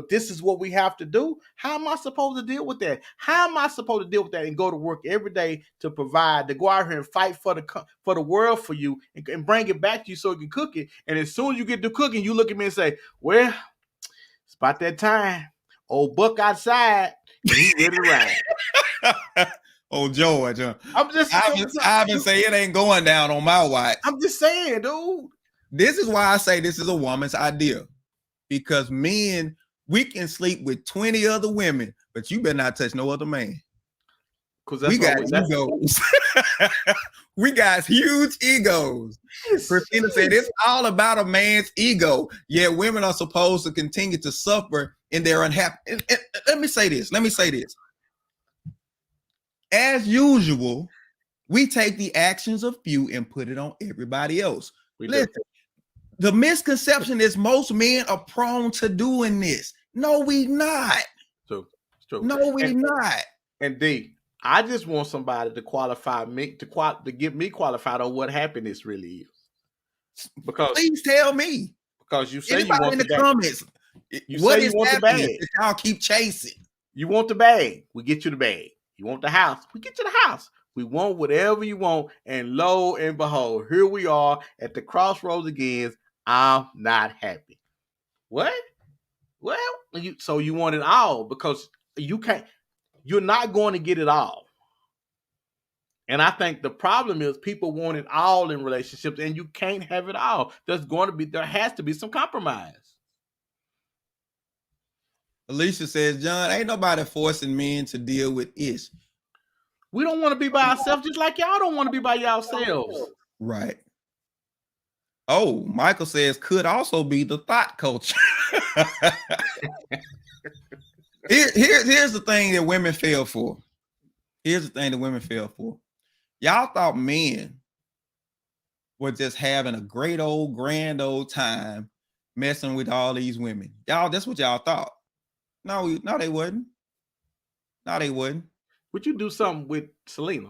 this is what we have to do. How am I supposed to deal with that? How am I supposed to deal with that and go to work every day to provide, to go out here and fight for the world for you and bring it back to you so you can cook it? And as soon as you get to cooking, you look at me and say, well, it's about that time. Old Buck outside, and he ready to ride. Oh, George. I've been saying it ain't going down on my watch. I'm just saying, dude. This is why I say this is a woman's idea. Because men, we can sleep with 20 other women, but you better not touch no other man. Because we got egos. We got huge egos. Christina said it's all about a man's ego. Yeah, women are supposed to continue to suffer in their unhappy. And let me say this. As usual, we take the actions of few and put it on everybody else. Listen, the misconception is most men are prone to doing this. No, we not. True. No, we not. And D, I just want somebody to qualify me to get me qualified on what happiness really is. Because please tell me. Because you say anybody you want in the comments. What is happiness that y'all keep chasing? You want the bag, we get you the bag. You want the house, we get you the house. We want whatever you want, and lo and behold, here we are at the crossroads again. I'm not happy. What? Well, so you want it all because you're not going to get it all. And I think the problem is people want it all in relationships, and you can't have it all. There has to be some compromise. Alicia says, John, ain't nobody forcing men to deal with ish. We don't want to be by ourselves, just like y'all don't want to be by yourselves. Right. Oh, Michael says could also be the thought culture. Here's the thing that women fell for. Y'all thought men were just having a great old grand old time messing with all these women. Y'all, that's what y'all thought. No, they wouldn't. Would you do something with Selena?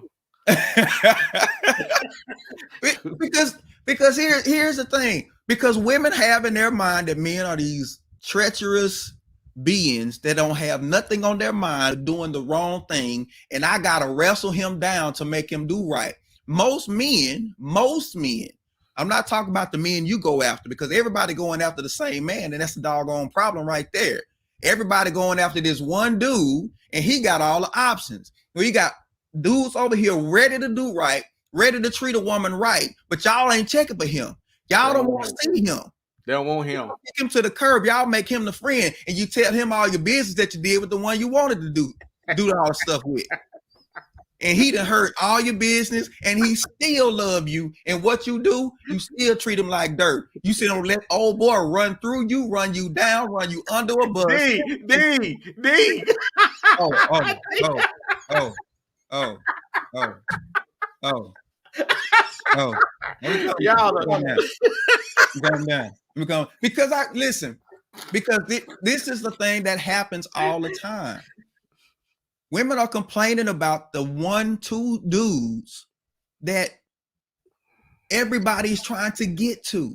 because here's the thing. Because women have in their mind that men are these treacherous beings that don't have nothing on their mind, doing the wrong thing, and I gotta wrestle him down to make him do right. Most men, I'm not talking about the men you go after, because everybody going after the same man, and that's the doggone problem right there. Everybody going after this one dude, and he got all the options. We got dudes over here ready to do right, ready to treat a woman right, but y'all ain't checking for him. Y'all don't want to see him. They don't want him. Take him to the curb. Y'all make him the friend, and you tell him all your business that you did with the one you wanted to do all the stuff with. And he done hurt all your business, and he still love you. And what you do, you still treat him like dirt. You sit on let old boy run through you, run you down, run you under a bus. D. Y'all calm down. Because this is the thing that happens all the time. Women are complaining about the 1-2 dudes that everybody's trying to get to.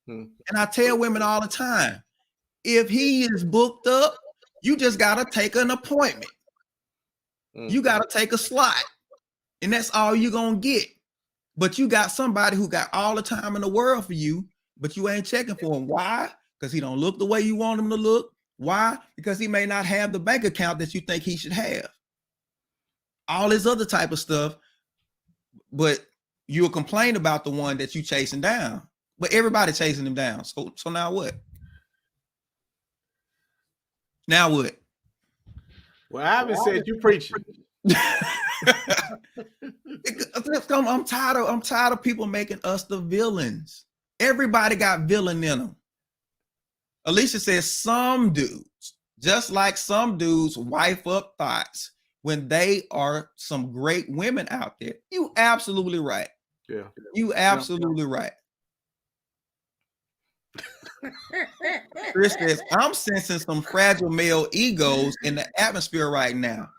And I tell women all the time, if he is booked up, you just got to take an appointment. You got to take a slot, and that's all you're going to get. But you got somebody who got all the time in the world for you, but you ain't checking for him. Why? Because he don't look the way you want him to look. Why? Because he may not have the bank account that you think he should have. All this other type of stuff, but you'll complain about the one that you chasing down. But everybody chasing him down. So now what? Now what? Well, I haven't said you preaching. I'm tired of people making us the villains. Everybody got villain in them. Alicia says some dudes, just like some dudes wife up thoughts when they are some great women out there. You absolutely right. Yeah. You absolutely right. Chris says, I'm sensing some fragile male egos in the atmosphere right now.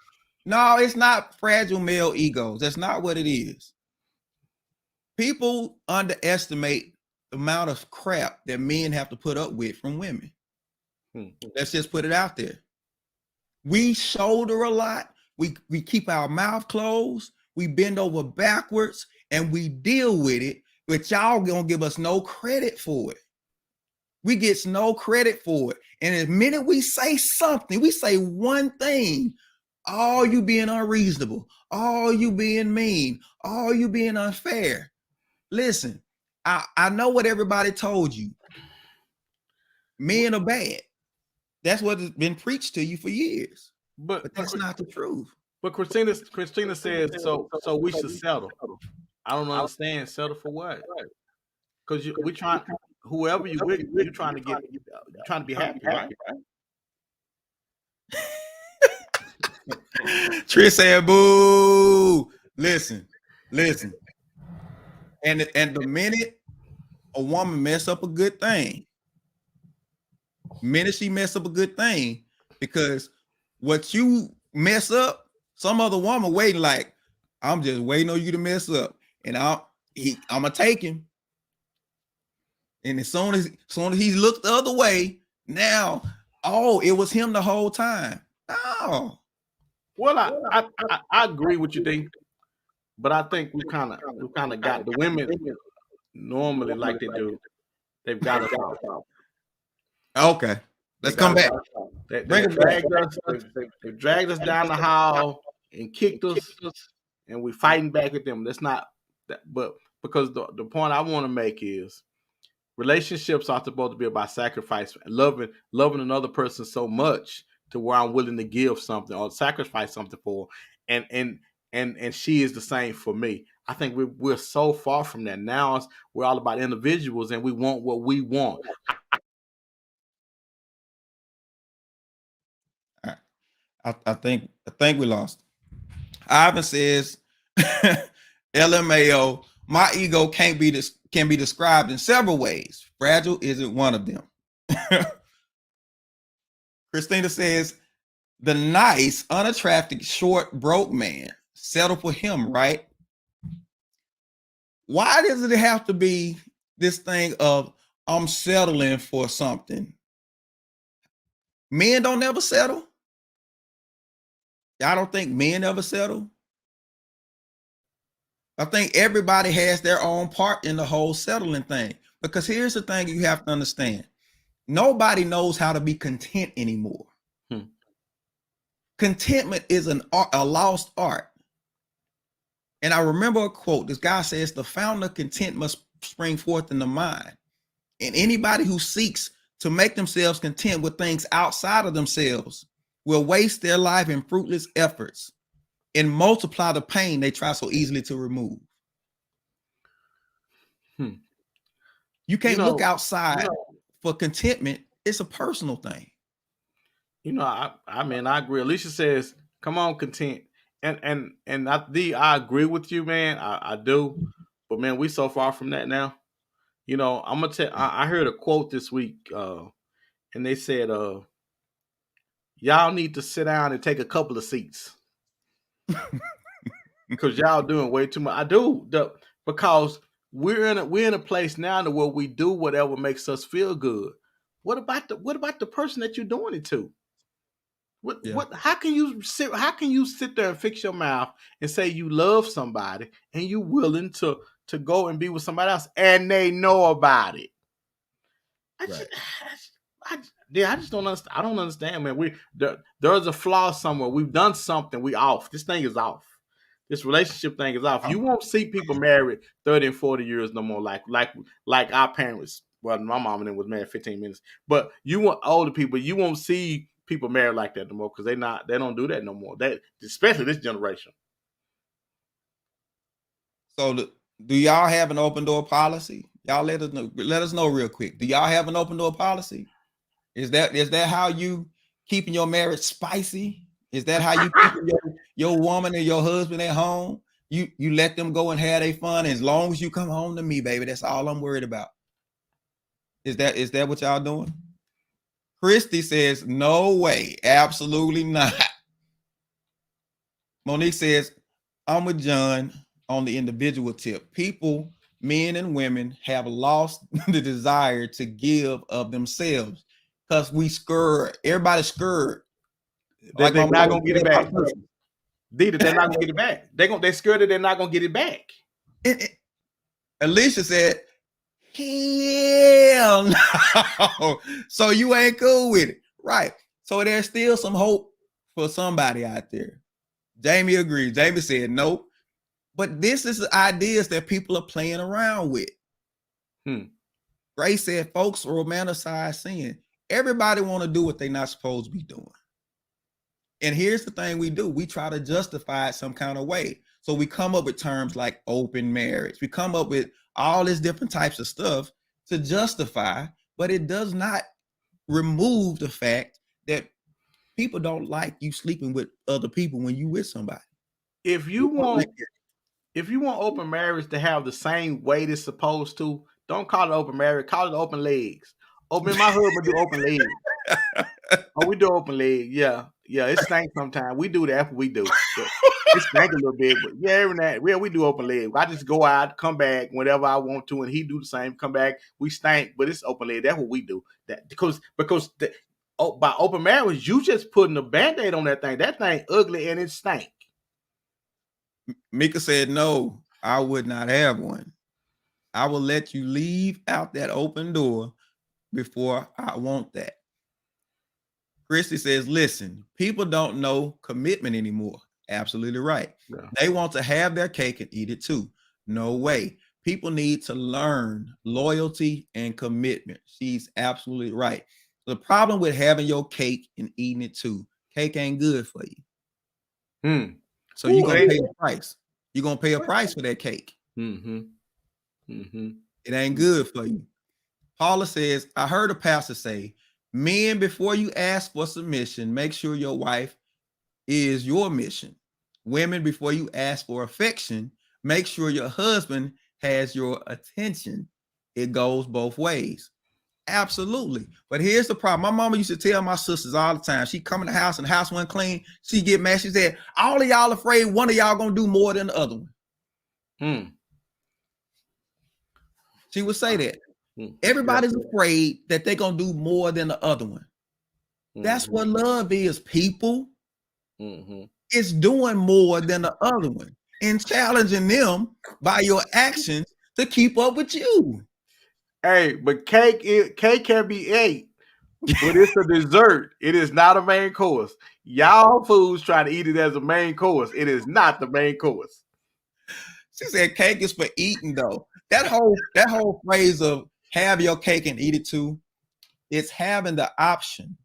No, it's not fragile male egos. That's not what it is. People underestimate the amount of crap that men have to put up with from women. Let's just put it out there. We shoulder a lot. We keep our mouth closed. We bend over backwards and we deal with it, but y'all gonna give us no credit for it. We get no credit for it. And the minute we say something, we say one thing, all you being unreasonable, all you being mean, all you being unfair. Listen, I know what everybody told you. Men are bad. That's what has been preached to you for years. But that's not the truth. But Christina says so we should settle. I don't understand. Settle for what? Because we trying, whoever you with, you're trying to get, trying to be happy, right? Trish said, "Boo! Listen. And the minute a woman mess up a good thing, because what you mess up, some other woman waiting like, I'm just waiting on you to mess up, and I'm gonna take him. And as soon as he looked the other way, now, oh, it was him the whole time. No. Well, I agree with you, D, but I think we kind of got the women normally like they do. They've got us out. Okay, let's come back. They dragged us down the hall and kicked us, and we fighting back at them. That's not that, but because the point I want to make is relationships are supposed to be about sacrifice, loving another person so much to where I'm willing to give something or sacrifice something for, and she is the same for me. I think we're so far from that now. We're all about individuals, and we want what we want. I think we lost. Ivan says, LMAO, my ego can be described in several ways. Fragile isn't one of them. Christina says, the nice, unattractive, short, broke man, settle for him, right? Why does it have to be this thing of I'm settling for something? Men don't ever settle. I don't think men ever settle. I think everybody has their own part in the whole settling thing. Because here's the thing you have to understand. Nobody knows how to be content anymore. Contentment is a lost art. And I remember a quote. This guy says, the fountain of content must spring forth in the mind. And anybody who seeks to make themselves content with things outside of themselves will waste their life in fruitless efforts and multiply the pain they try so easily to remove. You can't look outside for contentment. It's a personal thing. I mean, I agree. Alicia says, come on, content. And I agree with you, man. I do. But man, we so far from that now. I'm gonna tell. I heard a quote this week, and they said, y'all need to sit down and take a couple of seats. Because y'all doing way too much. I do, because we're in a place now where we do whatever makes us feel good. What about the person that you're doing it to? How can you sit there and fix your mouth and say you love somebody and you willing to go and be with somebody else and they know about it? I just don't understand. I don't understand, man. There's a flaw somewhere. We've done something. We off. This thing is off. This relationship thing is off. You won't see people married 30 and 40 years no more, like our parents. Well, my mom and them was married 15 minutes. But you want older people, you won't see people married like that no more because they don't do that no more. That especially this generation. So do y'all have an open door policy? Y'all let us know real quick. Do y'all have an open door policy? Is that how you keeping your marriage spicy? Is that how you keep your woman and your husband at home? You let them go and have their fun. As long as you come home to me, baby, that's all I'm worried about. Is that what y'all doing? Christy says, no way, absolutely not. Monique says, I'm with John on the individual tip. People, men and women, have lost the desire to give of themselves because we scared. Everybody's scared. That Like my they're not mom gonna get it back. Dita, they're not gonna get it back. They're scared that they're not gonna get it back. Alicia said, hell no. So you ain't cool with it. Right. So there's still some hope for somebody out there. Jamie agrees. Jamie said nope. But this is the ideas that people are playing around with. Grace said folks romanticize sin. Everybody want to do what they're not supposed to be doing. And here's the thing we do. We try to justify it some kind of way. So we come up with terms like open marriage. We come up with all these different types of stuff to justify, but it does not remove the fact that people don't like you sleeping with other people when you with somebody. If you want open marriage to have the same weight it's supposed to, don't call it open marriage, call it open legs. Open my husband do open legs. Oh, we do open leg. Yeah. It stinks sometimes. We do that. That's what we do. It stank a little bit, but we do open leg. I just go out, come back whenever I want to, and he do the same. Come back, we stank, but it's open leg. That's what we do. That because by open marriage, you just putting a Band-Aid on that thing. That thing ugly and it stank. Mika said, no, I would not have one. I will let you leave out that open door before I want that. Christy says, listen, people don't know commitment anymore. Absolutely right. Yeah. They want to have their cake and eat it too. No way. People need to learn loyalty and commitment. She's absolutely right. The problem with having your cake and eating it too, cake ain't good for you. So you're going to pay a price. You're going to pay a price for that cake. It ain't good for you. Paula says, I heard a pastor say, men, before you ask for submission, make sure your wife is your mission. Women, before you ask for affection, make sure your husband has your attention. It goes both ways. Absolutely. But here's the problem. My mama used to tell my sisters all the time. She come in the house and the house wasn't clean. She get mad. She said, all of y'all afraid one of y'all gonna do more than the other one. She would say that. Everybody's afraid that they're gonna do more than the other one. That's what love is, people. It's doing more than the other one and challenging them by your actions to keep up with you. Hey, but cake can be ate, but it's a dessert. It is not a main course. Y'all fools try to eat it as a main course. It is not the main course. She said cake is for eating, though. That whole phrase of have your cake and eat it too, it's having the option.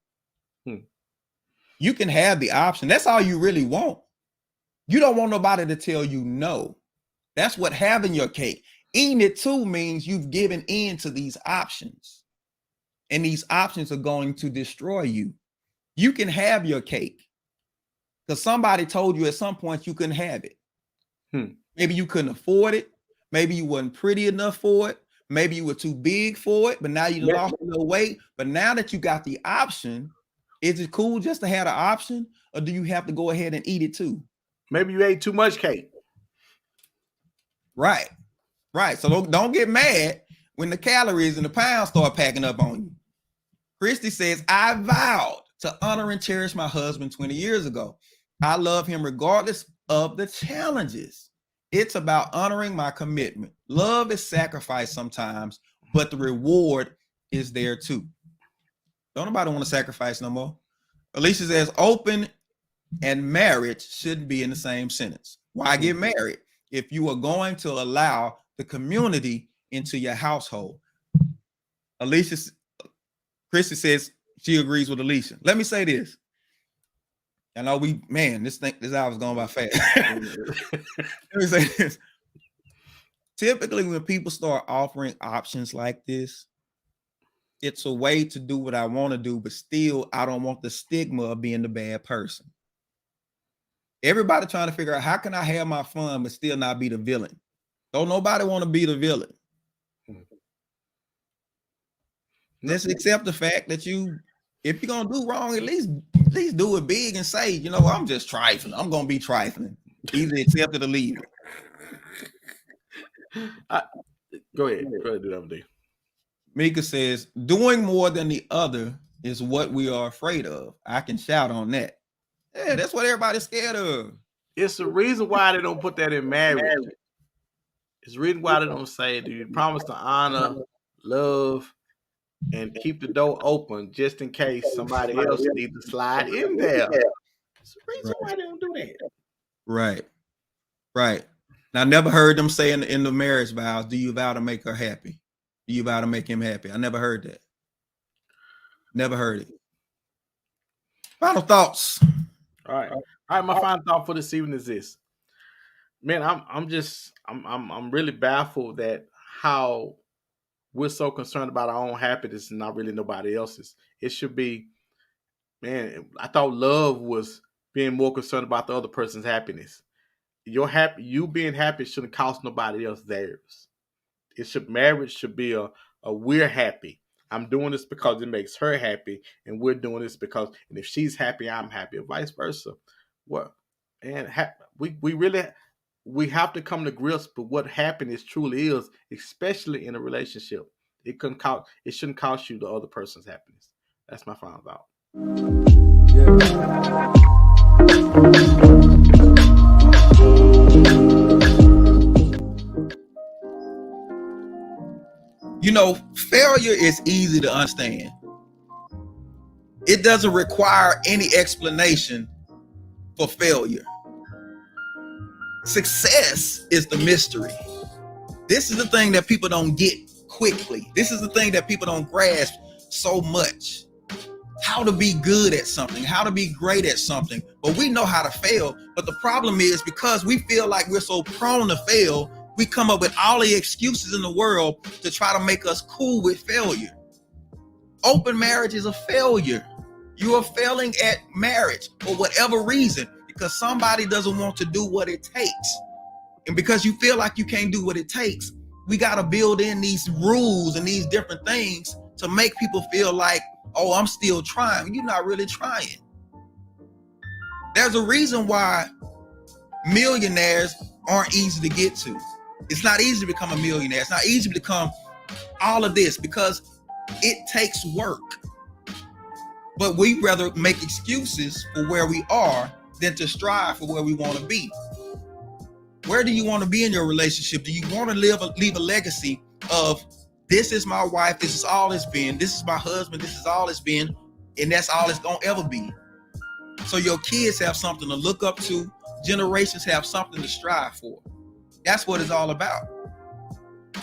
You can have the option. That's all you really want. You don't want nobody to tell you no. That's what having your cake. Eating it too means you've given in to these options. And these options are going to destroy you. You can have your cake because somebody told you at some point you couldn't have it. Maybe you couldn't afford it. Maybe you wasn't pretty enough for it. Maybe you were too big for it, but now you lost a little weight. But now that you got the option, is it cool just to have the option, or do you have to go ahead and eat it too? Maybe you ate too much cake. Right. So don't get mad when the calories and the pounds start packing up on you. Christy says, I vowed to honor and cherish my husband 20 years ago. I love him regardless of the challenges. It's about honoring my commitment. Love is sacrifice sometimes, but the reward is there too. Don't nobody want to sacrifice no more. Alicia says, open and marriage shouldn't be in the same sentence. Why get married if you are going to allow the community into your household? Christy says she agrees with Alicia. Let me say this. I know this hour's going by fast. Let me say this. Typically, when people start offering options like this, it's a way to do what I want to do, but still, I don't want the stigma of being the bad person. Everybody trying to figure out how can I have my fun, but still not be the villain. Don't nobody want to be the villain. Just accept the fact that if you're gonna do wrong, at least do it big and say, you know, I'm just trifling. I'm gonna be trifling. Either accept it or leave it. Go ahead. Do that, D. Mika says, doing more than the other is what we are afraid of. I can shout on that. Yeah, that's what everybody's scared of. It's the reason why they don't put that in marriage. It's the reason why they don't say, do you promise to honor, love, and keep the door open just in case somebody else needs to slide in there. It's the reason why they don't do that. Right. Now, I never heard them say in the marriage vows, do you vow to make her happy? Do you vow to make him happy? I never heard that. Never heard it. Final thoughts. All right. My final thought for this evening is this. Man, I'm really baffled that how we're so concerned about our own happiness and not really nobody else's. It should be, man, I thought love was being more concerned about the other person's happiness. You being happy shouldn't cost nobody else theirs. Marriage should be a we're happy. I'm doing this because it makes her happy, and we're doing this because, and if she's happy, I'm happy, or vice versa. What? And we have to come to grips with what happiness truly is, especially in a relationship. It shouldn't cost you the other person's happiness. That's my final thought. You know, failure is easy to understand. It doesn't require any explanation for failure. Success is the mystery. This is the thing that people don't get quickly. This is the thing that people don't grasp so much. How to be good at something, how to be great at something. But we know how to fail. But the problem is, because we feel like we're so prone to fail, we come up with all the excuses in the world to try to make us cool with failure. Open marriage is a failure. You are failing at marriage for whatever reason, because somebody doesn't want to do what it takes. And because you feel like you can't do what it takes, we got to build in these rules and these different things to make people feel like, oh, I'm still trying. You're not really trying. There's a reason why millionaires aren't easy to get to. It's not easy to become a millionaire. It's not easy to become all of this, because it takes work. But we rather make excuses for where we are than to strive for where we want to be. Where do you want to be in your relationship? Do you want to leave a legacy of, this is my wife, this is all it's been, this is my husband, this is all it's been, and that's all it's gonna ever be? So your kids have something to look up to, generations have something to strive for. That's what it's all about.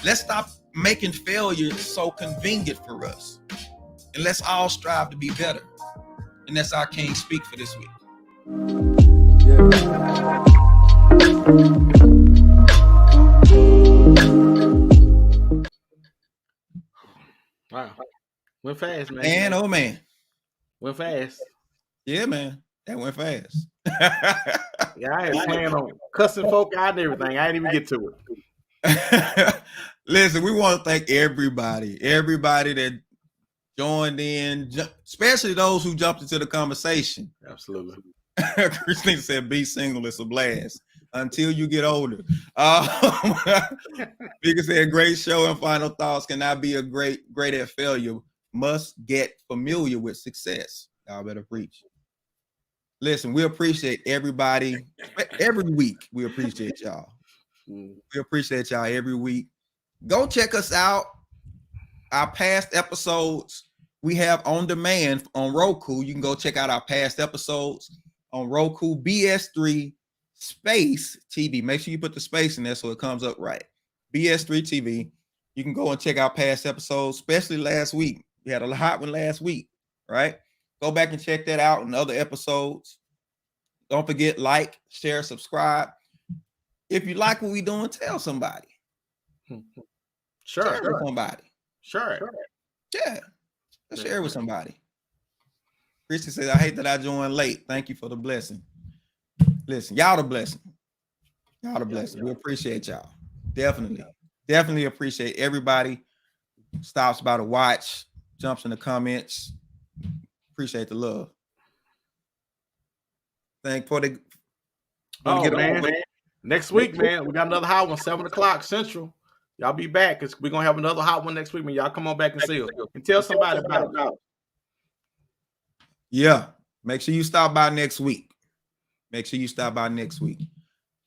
Let's stop making failure so convenient for us, and let's all strive to be better. And that's our King Speak for this week. Wow. Went fast, man. Man, oh man. Went fast. Yeah, man. That went fast. Yeah, I had planned on cussing folk out and everything. I didn't even get to it. Listen, we want to thank everybody that joined in, especially those who jumped into the conversation. Absolutely. Christine said, be single, it's a blast until you get older. Mika said, great show, and final thoughts. Cannot be a great at failure. Must get familiar with success. Y'all better preach. Listen, we appreciate everybody every week. We appreciate y'all. We appreciate y'all every week. Go check us out. Our past episodes we have on demand on Roku. You can go check out our past episodes on Roku, BS3 space TV. Make sure you put the space in there so it comes up right. BS3 TV. You can go and check out past episodes, especially last week. We had a hot one last week, right? Go back and check that out in other episodes. Don't forget, like, share, subscribe. If you like what we're doing, tell somebody. Share it with somebody. Sure. Yeah. Let's share it with somebody. Christy says, I hate that I joined late. Thank you for the blessing. Listen, y'all the blessing. Y'all the blessing. We appreciate y'all. Definitely appreciate everybody who stops by to watch. jumps in the comments. Appreciate the love. Thank for the. Oh man. Next week, man, we got another hot one, 7:00 Central. Y'all be back because we're gonna have another hot one next week. Man, y'all come on back and see us and tell somebody about it. Yeah, make sure you stop by next week.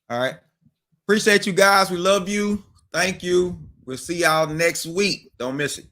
All right. Appreciate you guys. We love you. Thank you. We'll see y'all next week. Don't miss it.